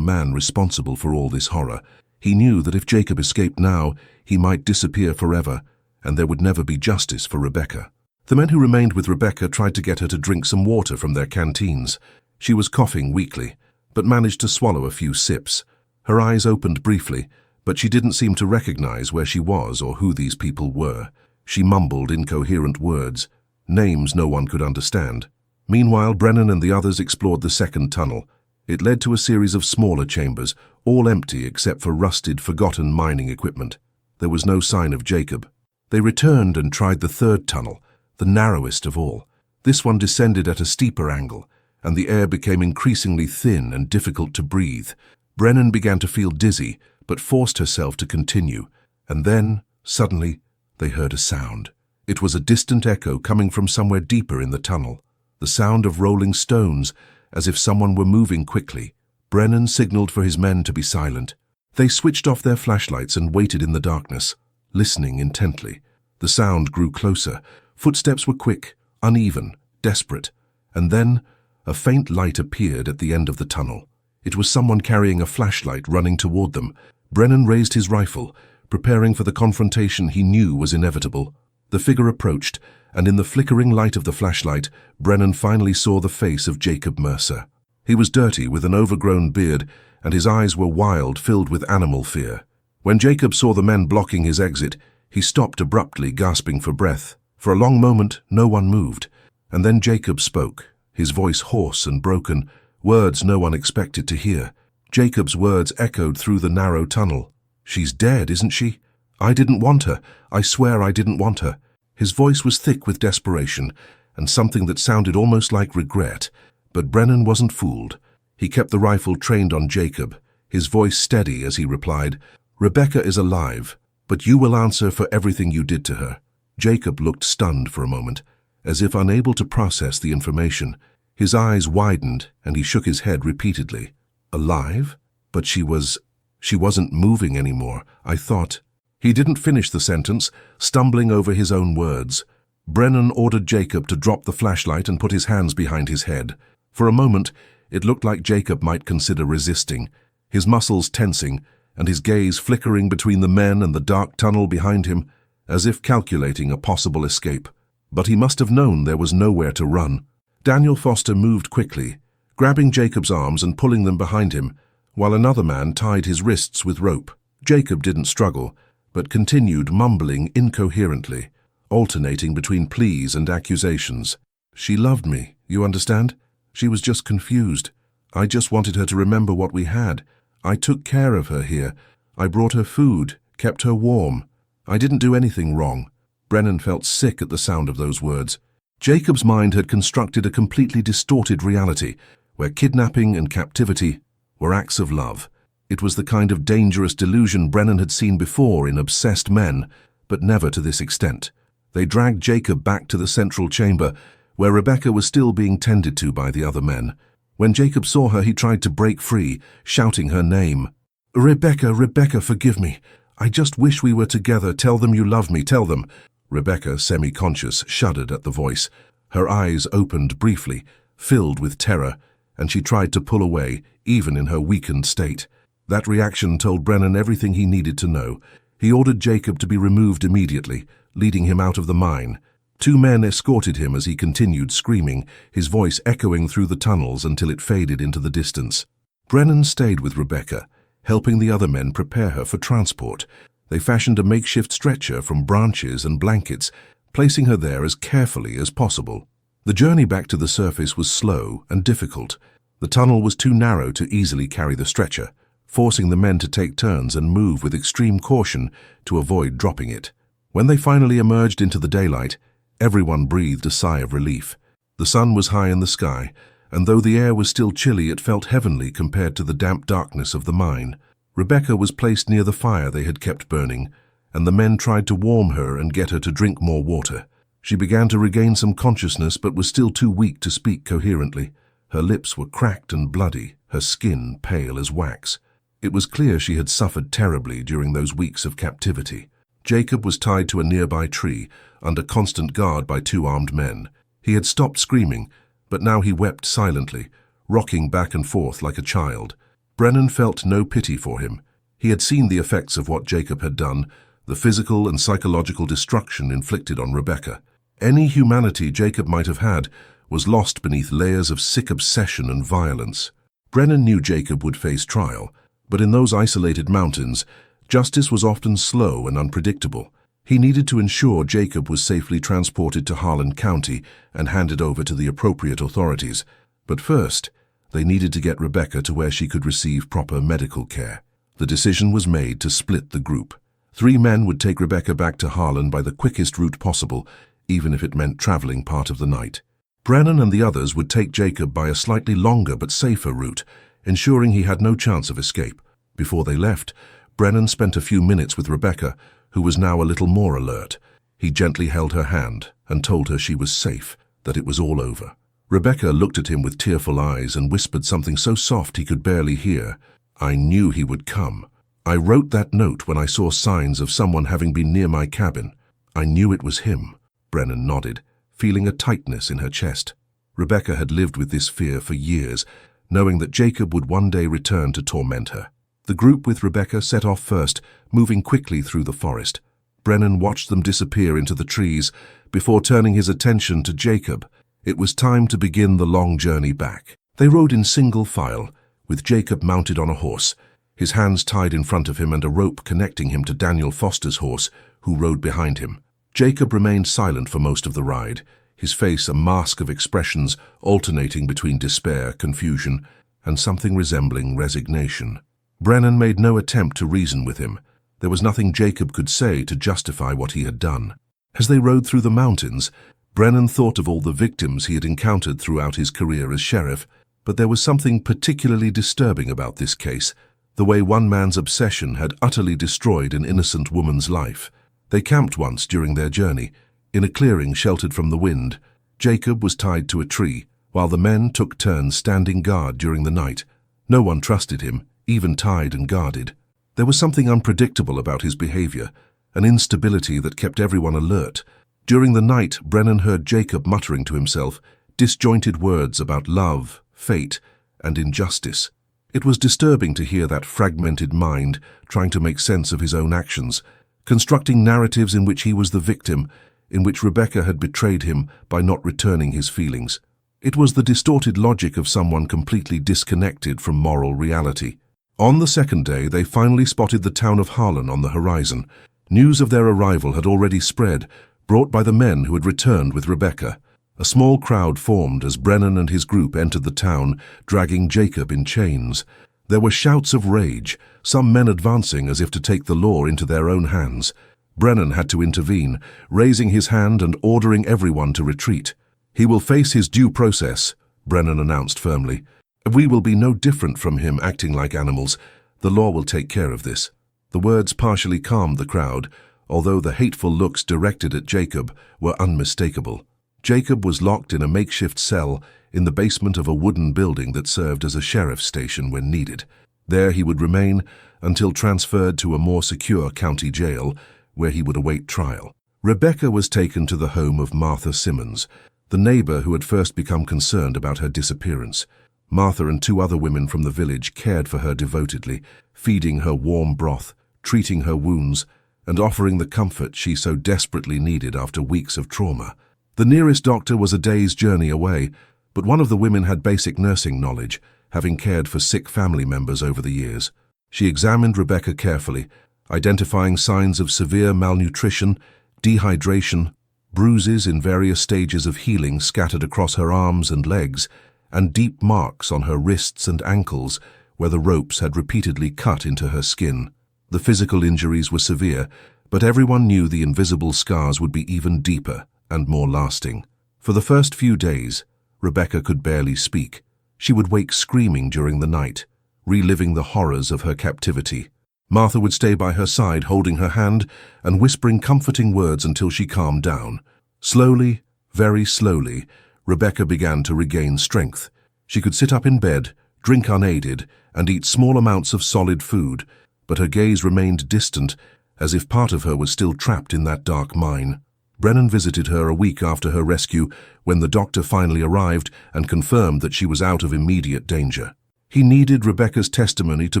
S1: man responsible for all this horror. He knew that if Jacob escaped now, he might disappear forever, and there would never be justice for Rebecca. The men who remained with Rebecca tried to get her to drink some water from their canteens. She was coughing weakly, but managed to swallow a few sips. Her eyes opened briefly, but she didn't seem to recognize where she was or who these people were. She mumbled incoherent words, names no one could understand. Meanwhile, Brennan and the others explored the second tunnel. It led to a series of smaller chambers, all empty except for rusted, forgotten mining equipment. There was no sign of Jacob. They returned and tried the third tunnel, the narrowest of all. This one descended at a steeper angle, and the air became increasingly thin and difficult to breathe. Brennan began to feel dizzy, but forced herself to continue. And then, suddenly, they heard a sound. It was a distant echo coming from somewhere deeper in the tunnel. The sound of rolling stones, as if someone were moving quickly. Brennan signaled for his men to be silent. They switched off their flashlights and waited in the darkness, listening intently. The sound grew closer. Footsteps were quick, uneven, desperate. And then, a faint light appeared at the end of the tunnel. It was someone carrying a flashlight running toward them. Brennan raised his rifle, preparing for the confrontation he knew was inevitable. The figure approached, and in the flickering light of the flashlight, Brennan finally saw the face of Jacob Mercer. He was dirty, with an overgrown beard, and his eyes were wild, filled with animal fear. When Jacob saw the men blocking his exit, he stopped abruptly, gasping for breath. For a long moment, no one moved, and then Jacob spoke, his voice hoarse and broken, words no one expected to hear. Jacob's words echoed through the narrow tunnel. "She's dead, isn't she? I didn't want her. I swear I didn't want her." His voice was thick with desperation, and something that sounded almost like regret. But Brennan wasn't fooled. He kept the rifle trained on Jacob, his voice steady as he replied, "Rebecca is alive, but you will answer for everything you did to her." Jacob looked stunned for a moment, as if unable to process the information. His eyes widened, and he shook his head repeatedly. "Alive? But she wasn't moving anymore, I thought." He didn't finish the sentence, stumbling over his own words. Brennan ordered Jacob to drop the flashlight and put his hands behind his head. For a moment, it looked like Jacob might consider resisting, his muscles tensing, and his gaze flickering between the men and the dark tunnel behind him, as if calculating a possible escape. But he must have known there was nowhere to run. Daniel Foster moved quickly, grabbing Jacob's arms and pulling them behind him, while another man tied his wrists with rope. Jacob didn't struggle, but continued mumbling incoherently, alternating between pleas and accusations. "She loved me, you understand? She was just confused. I just wanted her to remember what we had. I took care of her here. I brought her food, kept her warm. I didn't do anything wrong." Brennan felt sick at the sound of those words. Jacob's mind had constructed a completely distorted reality, where kidnapping and captivity were acts of love. It was the kind of dangerous delusion Brennan had seen before in obsessed men, but never to this extent. They dragged Jacob back to the central chamber, where Rebecca was still being tended to by the other men. When Jacob saw her, he tried to break free, shouting her name. "Rebecca, Rebecca, forgive me. I just wish we were together. Tell them you love me, tell them." Rebecca, semi-conscious, shuddered at the voice. Her eyes opened briefly, filled with terror, and she tried to pull away, even in her weakened state. That reaction told Brennan everything he needed to know. He ordered Jacob to be removed immediately, leading him out of the mine. 2 men escorted him as he continued screaming, his voice echoing through the tunnels until it faded into the distance. Brennan stayed with Rebecca, helping the other men prepare her for transport. They fashioned a makeshift stretcher from branches and blankets, placing her there as carefully as possible. The journey back to the surface was slow and difficult. The tunnel was too narrow to easily carry the stretcher, forcing the men to take turns and move with extreme caution to avoid dropping it. When they finally emerged into the daylight, everyone breathed a sigh of relief. The sun was high in the sky, and though the air was still chilly, it felt heavenly compared to the damp darkness of the mine. Rebecca was placed near the fire they had kept burning, and the men tried to warm her and get her to drink more water. She began to regain some consciousness, but was still too weak to speak coherently. Her lips were cracked and bloody, her skin pale as wax. It was clear she had suffered terribly during those weeks of captivity. Jacob was tied to a nearby tree, under constant guard by 2 armed men. He had stopped screaming, but now he wept silently, rocking back and forth like a child. Brennan felt no pity for him. He had seen the effects of what Jacob had done, the physical and psychological destruction inflicted on Rebecca. Any humanity Jacob might have had was lost beneath layers of sick obsession and violence. Brennan knew Jacob would face trial, but in those isolated mountains, justice was often slow and unpredictable. He needed to ensure Jacob was safely transported to Harlan County and handed over to the appropriate authorities. But first, they needed to get Rebecca to where she could receive proper medical care. The decision was made to split the group. 3 men would take Rebecca back to Harlan by the quickest route possible, even if it meant traveling part of the night. Brennan and the others would take Jacob by a slightly longer but safer route, ensuring he had no chance of escape. Before they left, Brennan spent a few minutes with Rebecca, who was now a little more alert. He gently held her hand and told her she was safe, that it was all over. Rebecca looked at him with tearful eyes and whispered something so soft he could barely hear. "I knew he would come. I wrote that note when I saw signs of someone having been near my cabin. I knew it was him." Brennan nodded, feeling a tightness in her chest. Rebecca had lived with this fear for years, knowing that Jacob would one day return to torment her. The group with Rebecca set off first, moving quickly through the forest. Brennan watched them disappear into the trees before turning his attention to Jacob. It was time to begin the long journey back. They rode in single file, with Jacob mounted on a horse, his hands tied in front of him and a rope connecting him to Daniel Foster's horse, who rode behind him. Jacob remained silent for most of the ride, his face a mask of expressions alternating between despair, confusion, and something resembling resignation. Brennan made no attempt to reason with him. There was nothing Jacob could say to justify what he had done. As they rode through the mountains, Brennan thought of all the victims he had encountered throughout his career as sheriff, but there was something particularly disturbing about this case, the way one man's obsession had utterly destroyed an innocent woman's life. They camped once during their journey, in a clearing sheltered from the wind. Jacob was tied to a tree, while the men took turns standing guard during the night. No one trusted him, even tied and guarded. There was something unpredictable about his behavior, an instability that kept everyone alert. During the night, Brennan heard Jacob muttering to himself, disjointed words about love, fate, and injustice. It was disturbing to hear that fragmented mind trying to make sense of his own actions, constructing narratives in which he was the victim, in which Rebecca had betrayed him by not returning his feelings. It was the distorted logic of someone completely disconnected from moral reality. On the second day, they finally spotted the town of Harlan on the horizon. News of their arrival had already spread, brought by the men who had returned with Rebecca. A small crowd formed as Brennan and his group entered the town, dragging Jacob in chains. There were shouts of rage, some men advancing as if to take the law into their own hands. Brennan had to intervene, raising his hand and ordering everyone to retreat. "He will face his due process," Brennan announced firmly. "We will be no different from him acting like animals. The law will take care of this." The words partially calmed the crowd, although the hateful looks directed at Jacob were unmistakable. Jacob was locked in a makeshift cell in the basement of a wooden building that served as a sheriff's station when needed. There he would remain until transferred to a more secure county jail, where he would await trial. Rebecca was taken to the home of Martha Simmons, the neighbor who had first become concerned about her disappearance. Martha and 2 other women from the village cared for her devotedly, feeding her warm broth, treating her wounds, and offering the comfort she so desperately needed after weeks of trauma. The nearest doctor was a day's journey away, but one of the women had basic nursing knowledge, having cared for sick family members over the years. She examined Rebecca carefully, identifying signs of severe malnutrition, dehydration, bruises in various stages of healing scattered across her arms and legs, and deep marks on her wrists and ankles where the ropes had repeatedly cut into her skin. The physical injuries were severe, but everyone knew the invisible scars would be even deeper and more lasting. For the first few days, Rebecca could barely speak. She would wake screaming during the night, reliving the horrors of her captivity. Martha would stay by her side, holding her hand and whispering comforting words until she calmed down. Slowly, very slowly, Rebecca began to regain strength. She could sit up in bed, drink unaided, and eat small amounts of solid food, but her gaze remained distant, as if part of her was still trapped in that dark mine. Brennan visited her a week after her rescue, when the doctor finally arrived and confirmed that she was out of immediate danger. He needed Rebecca's testimony to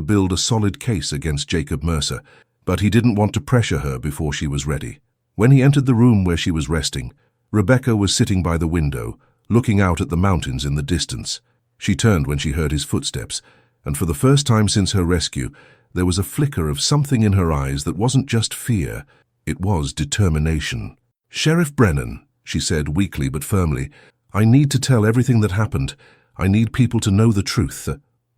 S1: build a solid case against Jacob Mercer, but he didn't want to pressure her before she was ready. When he entered the room where she was resting, Rebecca was sitting by the window, looking out at the mountains in the distance. She turned when she heard his footsteps, and for the first time since her rescue, there was a flicker of something in her eyes that wasn't just fear, it was determination. "Sheriff Brennan," she said weakly but firmly, "I need to tell everything that happened. I need people to know the truth."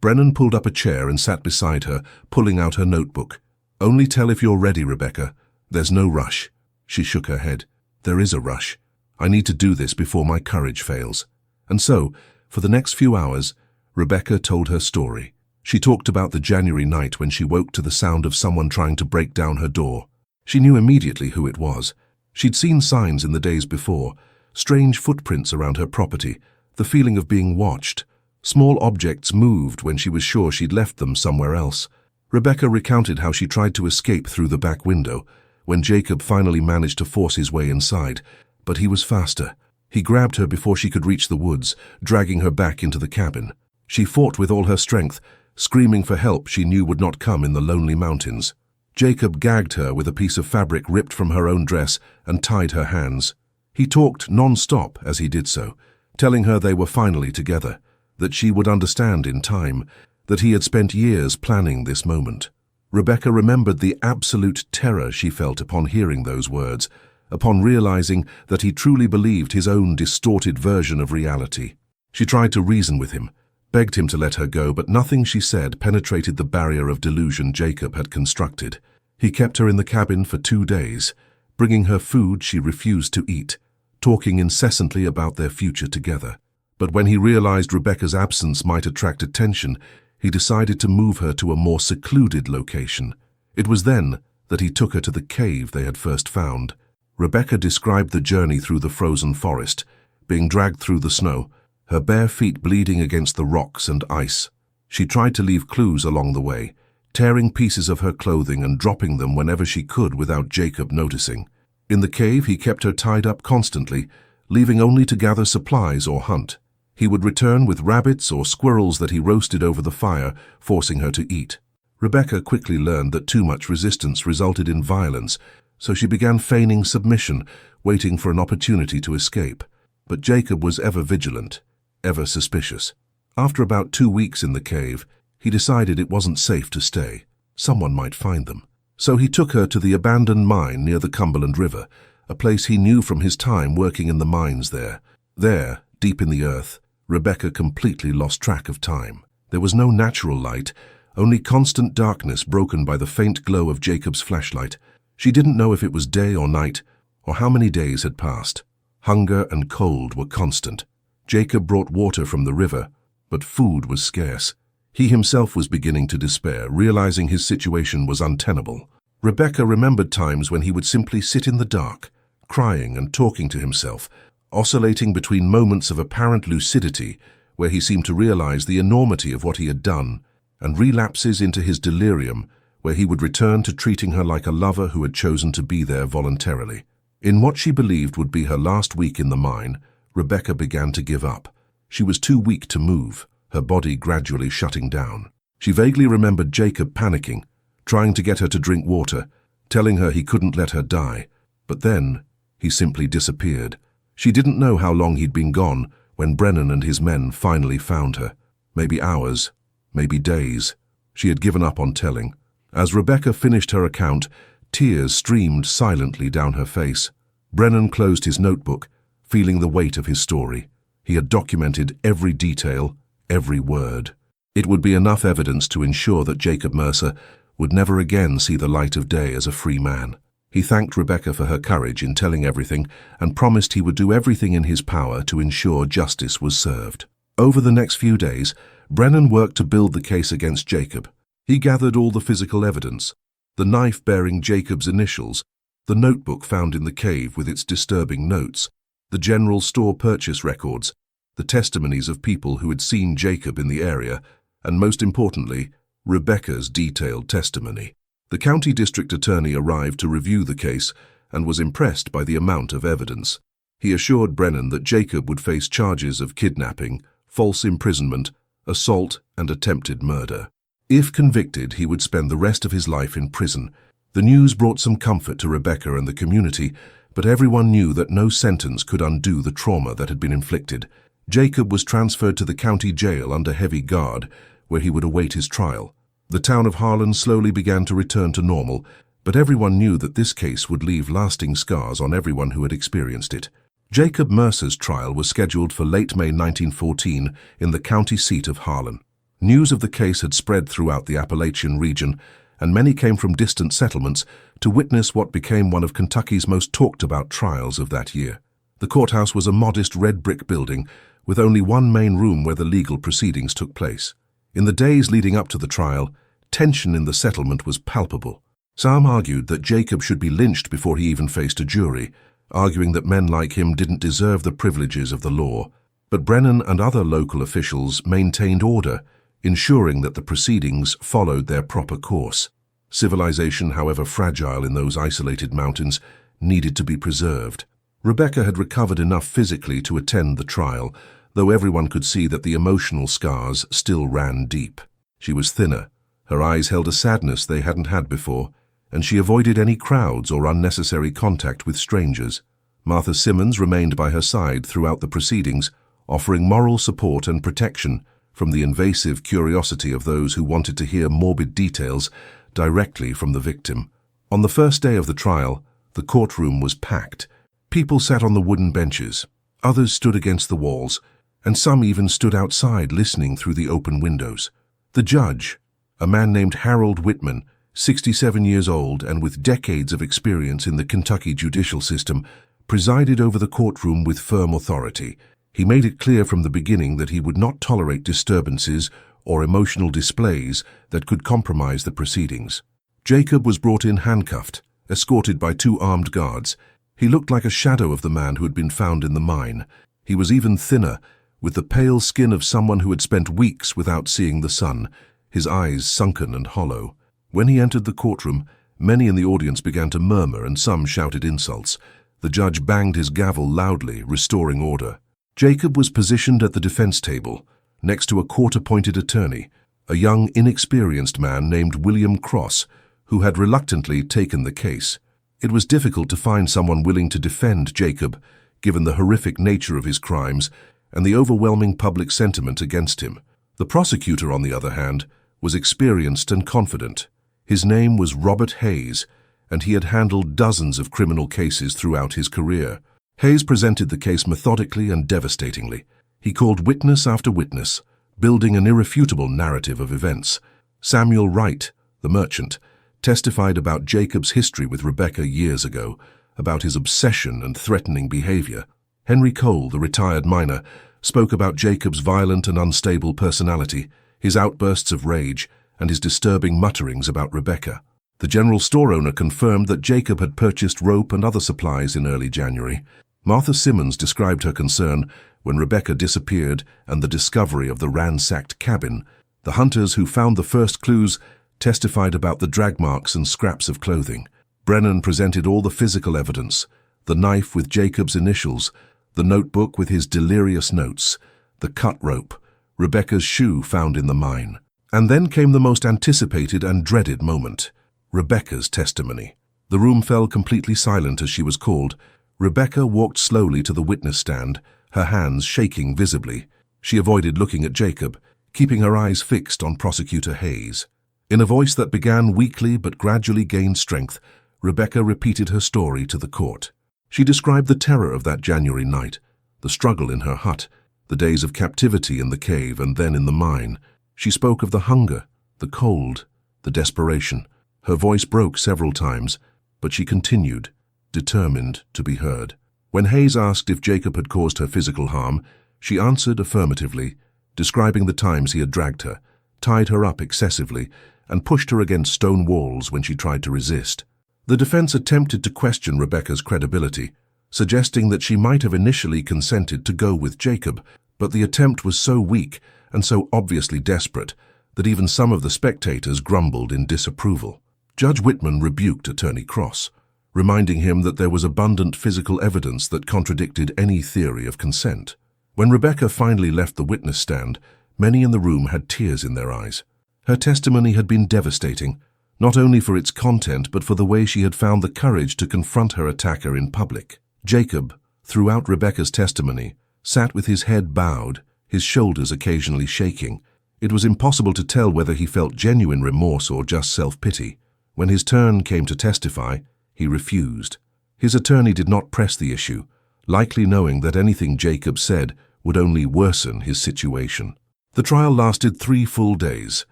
S1: Brennan pulled up a chair and sat beside her, pulling out her notebook. "Only tell if you're ready, Rebecca. There's no rush." She shook her head. "There is a rush. I need to do this before my courage fails." And so, for the next few hours, Rebecca told her story. She talked about the January night when she woke to the sound of someone trying to break down her door. She knew immediately who it was. She'd seen signs in the days before, strange footprints around her property, the feeling of being watched. Small objects moved when she was sure she'd left them somewhere else. Rebecca recounted how she tried to escape through the back window, when Jacob finally managed to force his way inside, but he was faster. He grabbed her before she could reach the woods, dragging her back into the cabin. She fought with all her strength, screaming for help she knew would not come in the lonely mountains. Jacob gagged her with a piece of fabric ripped from her own dress and tied her hands. He talked non-stop as he did so, telling her they were finally together, that she would understand in time, that he had spent years planning this moment. Rebecca remembered the absolute terror she felt upon hearing those words, upon realizing that he truly believed his own distorted version of reality. She tried to reason with him, begged him to let her go, but nothing she said penetrated the barrier of delusion Jacob had constructed. He kept her in the cabin for 2 days, bringing her food she refused to eat, talking incessantly about their future together. But when he realized Rebecca's absence might attract attention, he decided to move her to a more secluded location. It was then that he took her to the cave they had first found. Rebecca described the journey through the frozen forest, being dragged through the snow, her bare feet bleeding against the rocks and ice. She tried to leave clues along the way, tearing pieces of her clothing and dropping them whenever she could without Jacob noticing. In the cave, he kept her tied up constantly, leaving only to gather supplies or hunt. He would return with rabbits or squirrels that he roasted over the fire, forcing her to eat. Rebecca quickly learned that too much resistance resulted in violence, so she began feigning submission, waiting for an opportunity to escape. But Jacob was ever vigilant, ever suspicious. After about 2 weeks in the cave, he decided it wasn't safe to stay. Someone might find them. So he took her to the abandoned mine near the Cumberland River, a place he knew from his time working in the mines there. There, deep in the earth, Rebecca completely lost track of time. There was no natural light, only constant darkness broken by the faint glow of Jacob's flashlight. She didn't know if it was day or night, or how many days had passed. Hunger and cold were constant. Jacob brought water from the river, but food was scarce. He himself was beginning to despair, realizing his situation was untenable. Rebecca remembered times when he would simply sit in the dark, crying and talking to himself, oscillating between moments of apparent lucidity, where he seemed to realize the enormity of what he had done, and relapses into his delirium, where he would return to treating her like a lover who had chosen to be there voluntarily. In what she believed would be her last week in the mine, Rebecca began to give up. She was too weak to move, her body gradually shutting down. She vaguely remembered Jacob panicking, trying to get her to drink water, telling her he couldn't let her die. But then, he simply disappeared. She didn't know how long he'd been gone when Brennan and his men finally found her. Maybe hours, maybe days. She had given up on telling. As Rebecca finished her account, tears streamed silently down her face. Brennan closed his notebook, feeling the weight of his story. He had documented every detail, every word. It would be enough evidence to ensure that Jacob Mercer would never again see the light of day as a free man. He thanked Rebecca for her courage in telling everything and promised he would do everything in his power to ensure justice was served. Over the next few days, Brennan worked to build the case against Jacob. He gathered all the physical evidence, the knife bearing Jacob's initials, the notebook found in the cave with its disturbing notes, the general store purchase records, the testimonies of people who had seen Jacob in the area, and most importantly, Rebecca's detailed testimony. The county district attorney arrived to review the case and was impressed by the amount of evidence. He assured Brennan that Jacob would face charges of kidnapping, false imprisonment, assault, and attempted murder. If convicted, he would spend the rest of his life in prison. The news brought some comfort to Rebecca and the community, but everyone knew that no sentence could undo the trauma that had been inflicted. Jacob was transferred to the county jail under heavy guard, where he would await his trial. The town of Harlan slowly began to return to normal, but everyone knew that this case would leave lasting scars on everyone who had experienced it. Jacob Mercer's trial was scheduled for late May 1914 in the county seat of Harlan. News of the case had spread throughout the Appalachian region, and many came from distant settlements to witness what became one of Kentucky's most talked-about trials of that year. The courthouse was a modest red brick building with only one main room where the legal proceedings took place. In the days leading up to the trial, tension in the settlement was palpable. Some argued that Jacob should be lynched before he even faced a jury, arguing that men like him didn't deserve the privileges of the law. But Brennan and other local officials maintained order, ensuring that the proceedings followed their proper course. Civilization, however fragile in those isolated mountains, needed to be preserved. Rebecca had recovered enough physically to attend the trial, though everyone could see that the emotional scars still ran deep. She was thinner, her eyes held a sadness they hadn't had before, and she avoided any crowds or unnecessary contact with strangers. Martha Simmons remained by her side throughout the proceedings, offering moral support and protection from the invasive curiosity of those who wanted to hear morbid details directly from the victim. On the first day of the trial, the courtroom was packed. People sat on the wooden benches, others stood against the walls, and some even stood outside listening through the open windows. The judge, a man named Harold Whitman, 67 years old and with decades of experience in the Kentucky judicial system, presided over the courtroom with firm authority. He made it clear from the beginning that he would not tolerate disturbances or emotional displays that could compromise the proceedings. Jacob was brought in handcuffed, escorted by 2 armed guards. He looked like a shadow of the man who had been found in the mine. He was even thinner, with the pale skin of someone who had spent weeks without seeing the sun, his eyes sunken and hollow. When he entered the courtroom, many in the audience began to murmur and some shouted insults. The judge banged his gavel loudly, restoring order. Jacob was positioned at the defense table, next to a court-appointed attorney, a young, inexperienced man named William Cross, who had reluctantly taken the case. It was difficult to find someone willing to defend Jacob, given the horrific nature of his crimes and the overwhelming public sentiment against him. The prosecutor, on the other hand, was experienced and confident. His name was Robert Hayes, and he had handled dozens of criminal cases throughout his career. Hayes presented the case methodically and devastatingly. He called witness after witness, building an irrefutable narrative of events. Samuel Wright, the merchant, testified about Jacob's history with Rebecca years ago, about his obsession and threatening behavior. Henry Cole, the retired miner, spoke about Jacob's violent and unstable personality, his outbursts of rage, and his disturbing mutterings about Rebecca. The general store owner confirmed that Jacob had purchased rope and other supplies in early January. Martha Simmons described her concern when Rebecca disappeared and the discovery of the ransacked cabin. The hunters who found the first clues testified about the drag marks and scraps of clothing. Brennan presented all the physical evidence: the knife with Jacob's initials, the notebook with his delirious notes, the cut rope, Rebecca's shoe found in the mine. And then came the most anticipated and dreaded moment: Rebecca's testimony. The room fell completely silent as she was called. Rebecca walked slowly to the witness stand, her hands shaking visibly. She avoided looking at Jacob, keeping her eyes fixed on Prosecutor Hayes. In a voice that began weakly but gradually gained strength, Rebecca repeated her story to the court. She described the terror of that January night, the struggle in her hut, the days of captivity in the cave and then in the mine. She spoke of the hunger, the cold, the desperation. Her voice broke several times, but she continued, determined to be heard. When Hayes asked if Jacob had caused her physical harm, she answered affirmatively, describing the times he had dragged her, tied her up excessively, and pushed her against stone walls when she tried to resist. The defense attempted to question Rebecca's credibility, suggesting that she might have initially consented to go with Jacob, but the attempt was so weak and so obviously desperate that even some of the spectators grumbled in disapproval. Judge Whitman rebuked Attorney Cross, reminding him that there was abundant physical evidence that contradicted any theory of consent. When Rebecca finally left the witness stand, many in the room had tears in their eyes. Her testimony had been devastating, not only for its content but for the way she had found the courage to confront her attacker in public. Jacob, throughout Rebecca's testimony, sat with his head bowed, his shoulders occasionally shaking. It was impossible to tell whether he felt genuine remorse or just self-pity. When his turn came to testify, he refused. His attorney did not press the issue, likely knowing that anything Jacob said would only worsen his situation. The trial lasted 3 full days.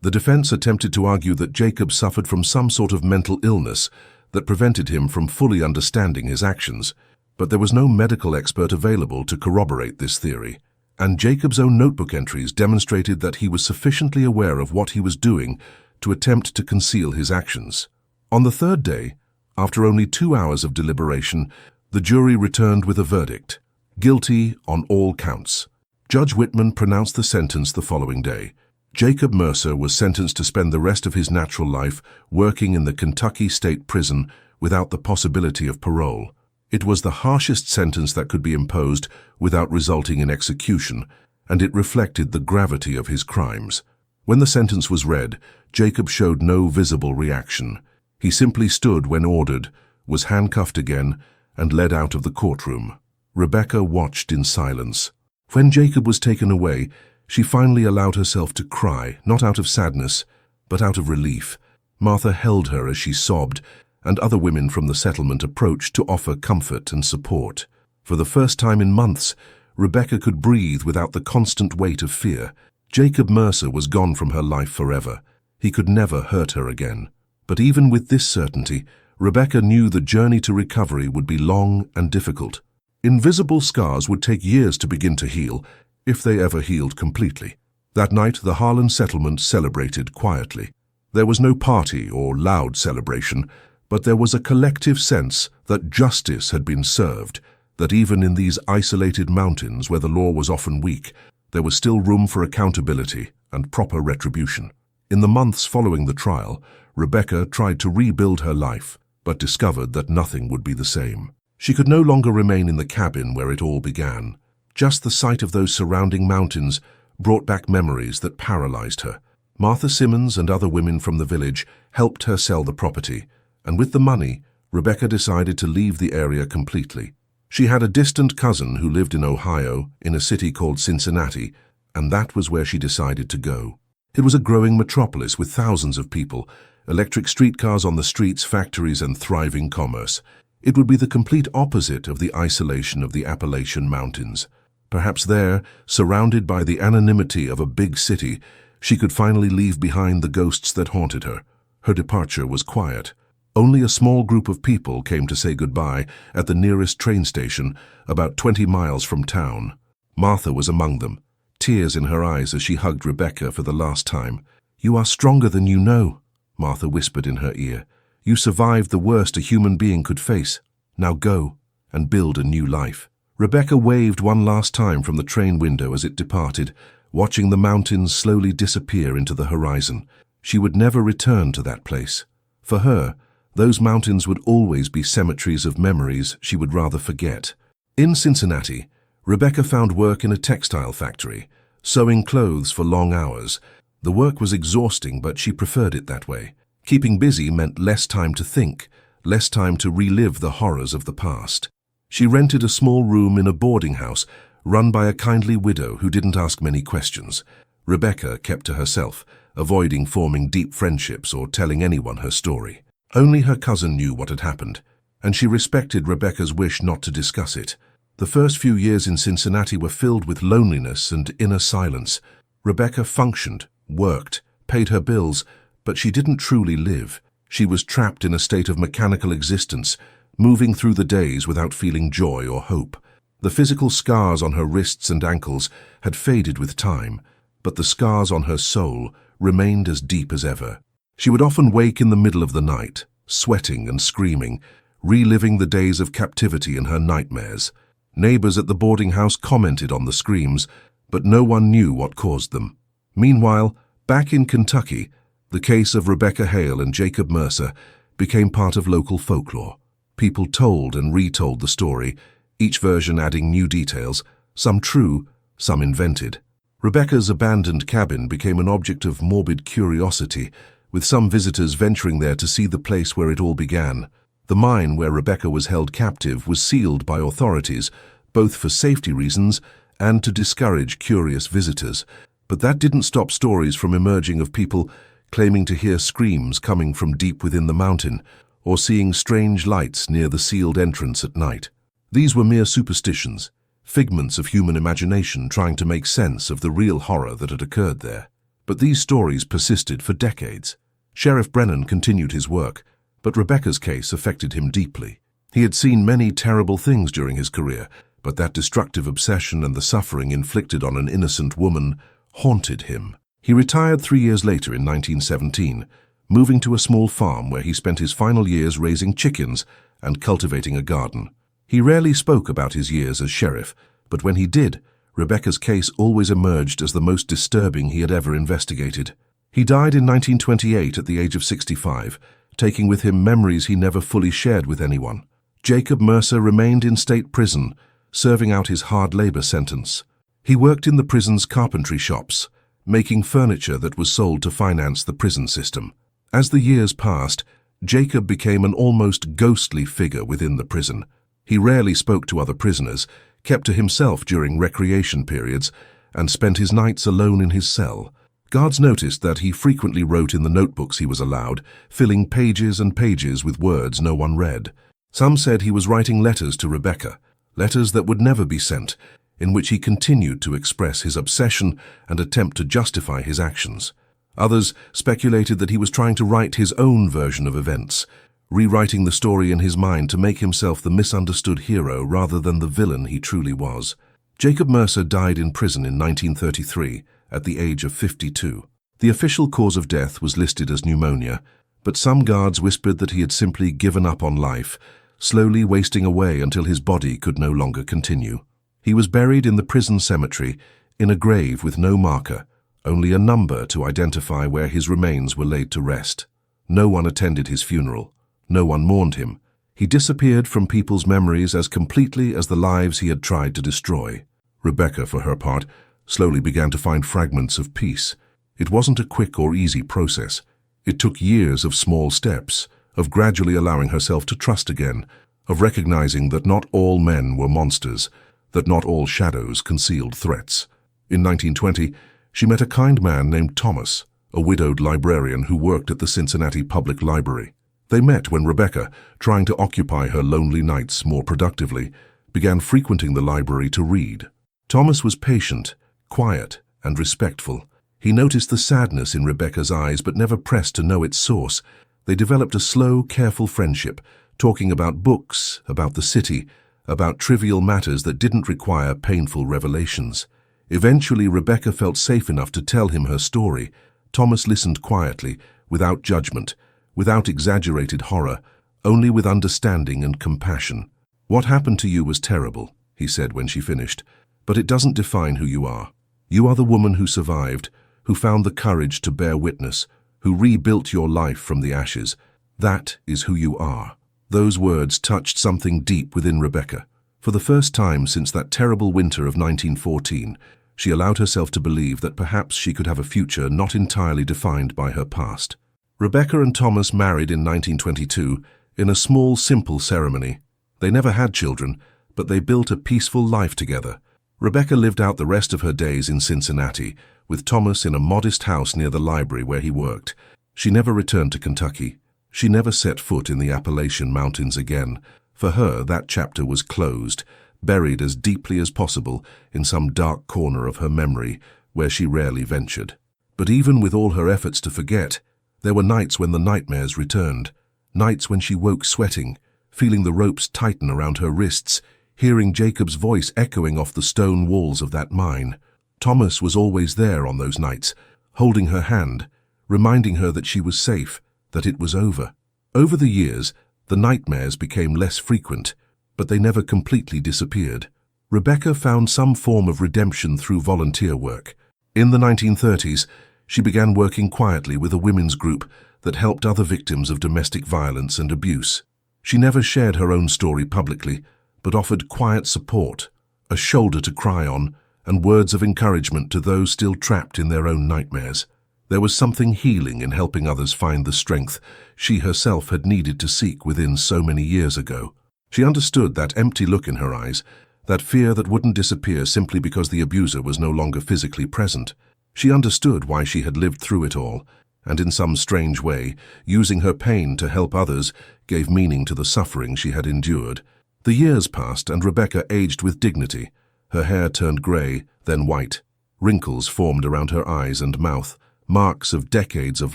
S1: The defense attempted to argue that Jacob suffered from some sort of mental illness that prevented him from fully understanding his actions, but there was no medical expert available to corroborate this theory, and Jacob's own notebook entries demonstrated that he was sufficiently aware of what he was doing to attempt to conceal his actions. On the 3rd day, after only 2 hours of deliberation, the jury returned with a verdict: guilty on all counts. Judge Whitman pronounced the sentence the following day. Jacob Mercer was sentenced to spend the rest of his natural life working in the Kentucky State Prison without the possibility of parole. It was the harshest sentence that could be imposed without resulting in execution, and it reflected the gravity of his crimes. When the sentence was read, Jacob showed no visible reaction. He simply stood when ordered, was handcuffed again, and led out of the courtroom. Rebecca watched in silence. When Jacob was taken away, she finally allowed herself to cry, not out of sadness, but out of relief. Martha held her as she sobbed, and other women from the settlement approached to offer comfort and support. For the first time in months, Rebecca could breathe without the constant weight of fear. Jacob Mercer was gone from her life forever. He could never hurt her again. But even with this certainty, Rebecca knew the journey to recovery would be long and difficult. Invisible scars would take years to begin to heal, if they ever healed completely. That night, the Harlan settlement celebrated quietly. There was no party or loud celebration, but there was a collective sense that justice had been served, that even in these isolated mountains where the law was often weak, there was still room for accountability and proper retribution. In the months following the trial, Rebecca tried to rebuild her life, but discovered that nothing would be the same. She could no longer remain in the cabin where it all began. Just the sight of those surrounding mountains brought back memories that paralyzed her. Martha Simmons and other women from the village helped her sell the property, and with the money, Rebecca decided to leave the area completely. She had a distant cousin who lived in Ohio, in a city called Cincinnati, and that was where she decided to go. It was a growing metropolis with thousands of people, electric streetcars on the streets, factories, and thriving commerce. It would be the complete opposite of the isolation of the Appalachian Mountains. Perhaps there, surrounded by the anonymity of a big city, she could finally leave behind the ghosts that haunted her. Her departure was quiet. Only a small group of people came to say goodbye at the nearest train station, about 20 miles from town. Martha was among them, tears in her eyes as she hugged Rebecca for the last time. "You are stronger than you know," Martha whispered in her ear. "You survived the worst a human being could face. Now go and build a new life." Rebecca waved one last time from the train window as it departed, watching the mountains slowly disappear into the horizon. She would never return to that place. For her, those mountains would always be cemeteries of memories she would rather forget. In Cincinnati, Rebecca found work in a textile factory, sewing clothes for long hours. The work was exhausting, but she preferred it that way. Keeping busy meant less time to think, less time to relive the horrors of the past. She rented a small room in a boarding house run by a kindly widow who didn't ask many questions. Rebecca kept to herself, avoiding forming deep friendships or telling anyone her story. Only her cousin knew what had happened, and she respected Rebecca's wish not to discuss it. The first few years in Cincinnati were filled with loneliness and inner silence. Rebecca functioned, worked, paid her bills, but she didn't truly live. She was trapped in a state of mechanical existence, moving through the days without feeling joy or hope. The physical scars on her wrists and ankles had faded with time, but the scars on her soul remained as deep as ever. She would often wake in the middle of the night, sweating and screaming, reliving the days of captivity in her nightmares. Neighbors at the boarding house commented on the screams, but no one knew what caused them. Meanwhile, Back in Kentucky, the case of Rebecca Hale and Jacob Mercer became part of local folklore. People told and retold the story, each version adding new details, some true, some invented. Rebecca's abandoned cabin became an object of morbid curiosity, with some visitors venturing there to see the place where it all began. The mine where Rebecca was held captive was sealed by authorities, both for safety reasons and to discourage curious visitors. But that didn't stop stories from emerging of people claiming to hear screams coming from deep within the mountain, or seeing strange lights near the sealed entrance at night. These were mere superstitions, figments of human imagination trying to make sense of the real horror that had occurred there. But these stories persisted for decades. Sheriff Brennan continued his work, but Rebecca's case affected him deeply. He had seen many terrible things during his career, but that destructive obsession and the suffering inflicted on an innocent woman haunted him. He retired 3 years later in 1917, moving to a small farm where he spent his final years raising chickens and cultivating a garden. He rarely spoke about his years as sheriff, but when he did, Rebecca's case always emerged as the most disturbing he had ever investigated. He died in 1928 at the age of 65, taking with him memories he never fully shared with anyone. Jacob Mercer remained in state prison, serving out his hard labor sentence. He worked in the prison's carpentry shops, making furniture that was sold to finance the prison system. As the years passed, Jacob became an almost ghostly figure within the prison. He rarely spoke to other prisoners, kept to himself during recreation periods, and spent his nights alone in his cell. Guards noticed that he frequently wrote in the notebooks he was allowed, filling pages and pages with words no one read. Some said he was writing letters to Rebecca, letters that would never be sent, in which he continued to express his obsession and attempt to justify his actions. Others speculated that he was trying to write his own version of events, rewriting the story in his mind to make himself the misunderstood hero rather than the villain he truly was. Jacob Mercer died in prison in 1933, at the age of 52. The official cause of death was listed as pneumonia, but some guards whispered that he had simply given up on life, slowly wasting away until his body could no longer continue. He was buried in the prison cemetery, in a grave with no marker, only a number to identify where his remains were laid to rest. No one attended his funeral. No one mourned him. He disappeared from people's memories as completely as the lives he had tried to destroy. Rebecca, for her part, slowly began to find fragments of peace. It wasn't a quick or easy process. It took years of small steps, of gradually allowing herself to trust again, of recognizing that not all men were monsters, that not all shadows concealed threats. In 1920, she met a kind man named Thomas, a widowed librarian who worked at the Cincinnati Public Library. They met when Rebecca, trying to occupy her lonely nights more productively, began frequenting the library to read. Thomas was patient, quiet, and respectful. He noticed the sadness in Rebecca's eyes but never pressed to know its source. They developed a slow, careful friendship, talking about books, about the city, about trivial matters that didn't require painful revelations. Eventually, Rebecca felt safe enough to tell him her story. Thomas listened quietly, without judgment, without exaggerated horror, only with understanding and compassion. "What happened to you was terrible," he said when she finished, "but it doesn't define who you are. You are the woman who survived, who found the courage to bear witness, who rebuilt your life from the ashes. That is who you are." Those words touched something deep within Rebecca. For the first time since that terrible winter of 1914, she allowed herself to believe that perhaps she could have a future not entirely defined by her past. Rebecca and Thomas married in 1922 in a small, simple ceremony. They never had children, but they built a peaceful life together. Rebecca lived out the rest of her days in Cincinnati, with Thomas in a modest house near the library where he worked. She never returned to Kentucky. She never set foot in the Appalachian Mountains again. For her, that chapter was closed, buried as deeply as possible in some dark corner of her memory where she rarely ventured. But even with all her efforts to forget, there were nights when the nightmares returned, nights when she woke sweating, feeling the ropes tighten around her wrists, hearing Jacob's voice echoing off the stone walls of that mine. Thomas was always there on those nights, holding her hand, reminding her that she was safe, that it was over. Over the years, the nightmares became less frequent, but they never completely disappeared. Rebecca found some form of redemption through volunteer work. In the 1930s, She began working quietly with a women's group that helped other victims of domestic violence and abuse. She never shared her own story publicly, but offered quiet support, a shoulder to cry on, and words of encouragement to those still trapped in their own nightmares. There was something healing in helping others find the strength she herself had needed to seek within so many years ago. She understood that empty look in her eyes, that fear that wouldn't disappear simply because the abuser was no longer physically present. She understood why she had lived through it all, and in some strange way, using her pain to help others gave meaning to the suffering she had endured. The years passed and Rebecca aged with dignity. Her hair turned grey, then white. Wrinkles formed around her eyes and mouth, marks of decades of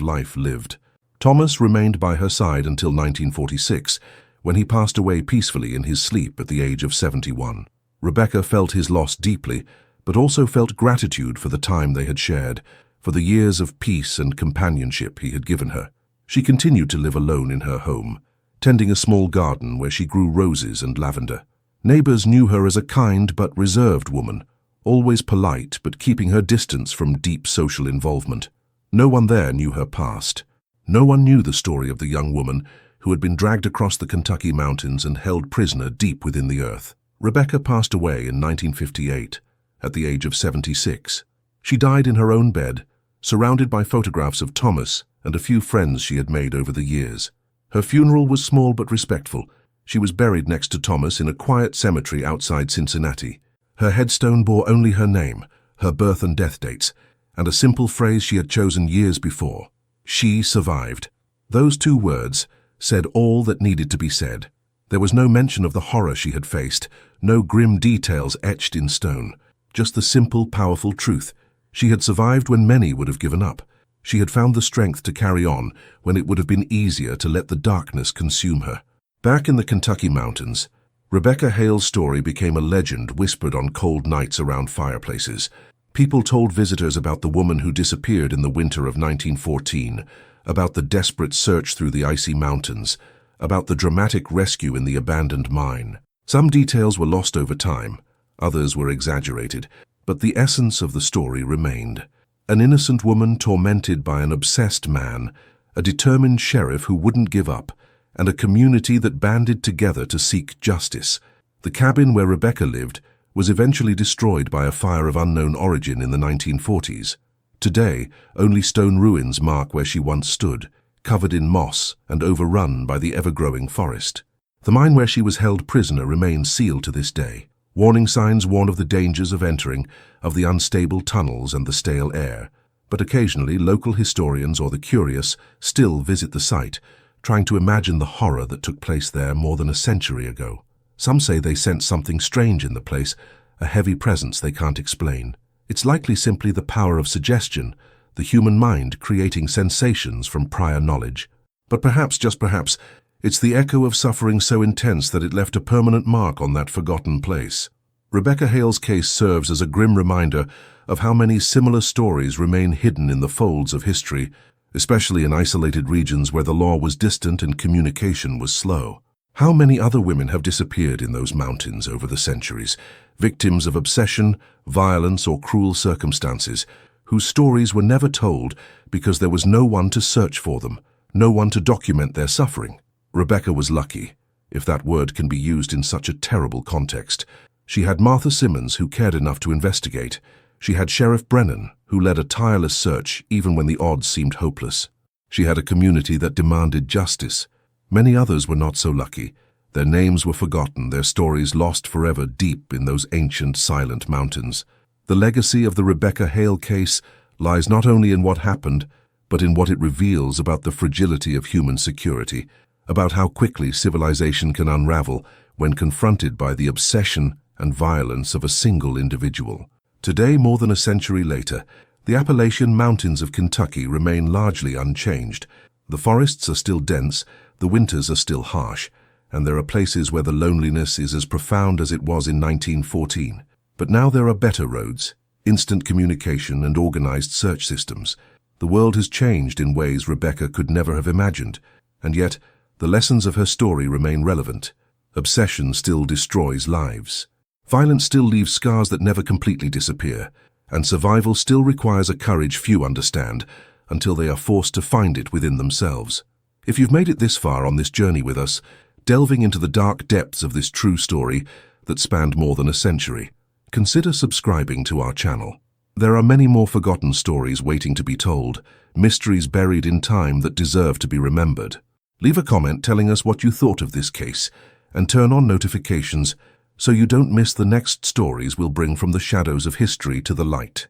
S1: life lived. Thomas remained by her side until 1946, when he passed away peacefully in his sleep at the age of 71. Rebecca felt his loss deeply, but also felt gratitude for the time they had shared, for the years of peace and companionship he had given her. She continued to live alone in her home, tending a small garden where she grew roses and lavender. Neighbors knew her as a kind but reserved woman, always polite but keeping her distance from deep social involvement. No one there knew her past. No one knew the story of the young woman who had been dragged across the Kentucky mountains and held prisoner deep within the earth. Rebecca passed away in 1958, at the age of 76. She died in her own bed, surrounded by photographs of Thomas and a few friends she had made over the years. Her funeral was small but respectful. She was buried next to Thomas in a quiet cemetery outside Cincinnati. Her headstone bore only her name, her birth and death dates, and a simple phrase she had chosen years before. She survived. Those two words said all that needed to be said. There was no mention of the horror she had faced, no grim details etched in stone, just the simple, powerful truth. She had survived when many would have given up. She had found the strength to carry on when it would have been easier to let the darkness consume her. Back in the Kentucky mountains, Rebecca Hale's story became a legend whispered on cold nights around fireplaces. People told visitors about the woman who disappeared in the winter of 1914, about the desperate search through the icy mountains, about the dramatic rescue in the abandoned mine. Some details were lost over time, others were exaggerated, but the essence of the story remained. An innocent woman tormented by an obsessed man, a determined sheriff who wouldn't give up, and a community that banded together to seek justice. The cabin where Rebecca lived was eventually destroyed by a fire of unknown origin in the 1940s. Today, only stone ruins mark where she once stood, covered in moss and overrun by the ever-growing forest. The mine where she was held prisoner remains sealed to this day. Warning signs warn of the dangers of entering, of the unstable tunnels and the stale air. But occasionally, local historians or the curious still visit the site, trying to imagine the horror that took place there more than a century ago. Some say they sense something strange in the place, a heavy presence they can't explain. It's likely simply the power of suggestion, the human mind creating sensations from prior knowledge. But perhaps, just perhaps, it's the echo of suffering so intense that it left a permanent mark on that forgotten place. Rebecca Hale's case serves as a grim reminder of how many similar stories remain hidden in the folds of history, especially in isolated regions where the law was distant and communication was slow. How many other women have disappeared in those mountains over the centuries, victims of obsession, violence, or cruel circumstances, whose stories were never told because there was no one to search for them, no one to document their suffering? Rebecca was lucky, if that word can be used in such a terrible context. She had Martha Simmons, who cared enough to investigate. She had Sheriff Brennan, who led a tireless search even when the odds seemed hopeless. She had a community that demanded justice. Many others were not so lucky. Their names were forgotten, their stories lost forever deep in those ancient, silent mountains. The legacy of the Rebecca Hale case lies not only in what happened, but in what it reveals about the fragility of human security, about how quickly civilization can unravel when confronted by the obsession and violence of a single individual. Today, more than a century later, the Appalachian mountains of Kentucky remain largely unchanged. The forests are still dense, the winters are still harsh, and there are places where the loneliness is as profound as it was in 1914. But now there are better roads, instant communication and organized search systems. The world has changed in ways Rebecca could never have imagined, and yet the lessons of her story remain relevant. Obsession still destroys lives. Violence still leaves scars that never completely disappear, and survival still requires a courage few understand until they are forced to find it within themselves. If you've made it this far on this journey with us, delving into the dark depths of this true story that spanned more than a century, consider subscribing to our channel. There are many more forgotten stories waiting to be told, mysteries buried in time that deserve to be remembered. Leave a comment telling us what you thought of this case, and turn on notifications so you don't miss the next stories we'll bring from the shadows of history to the light.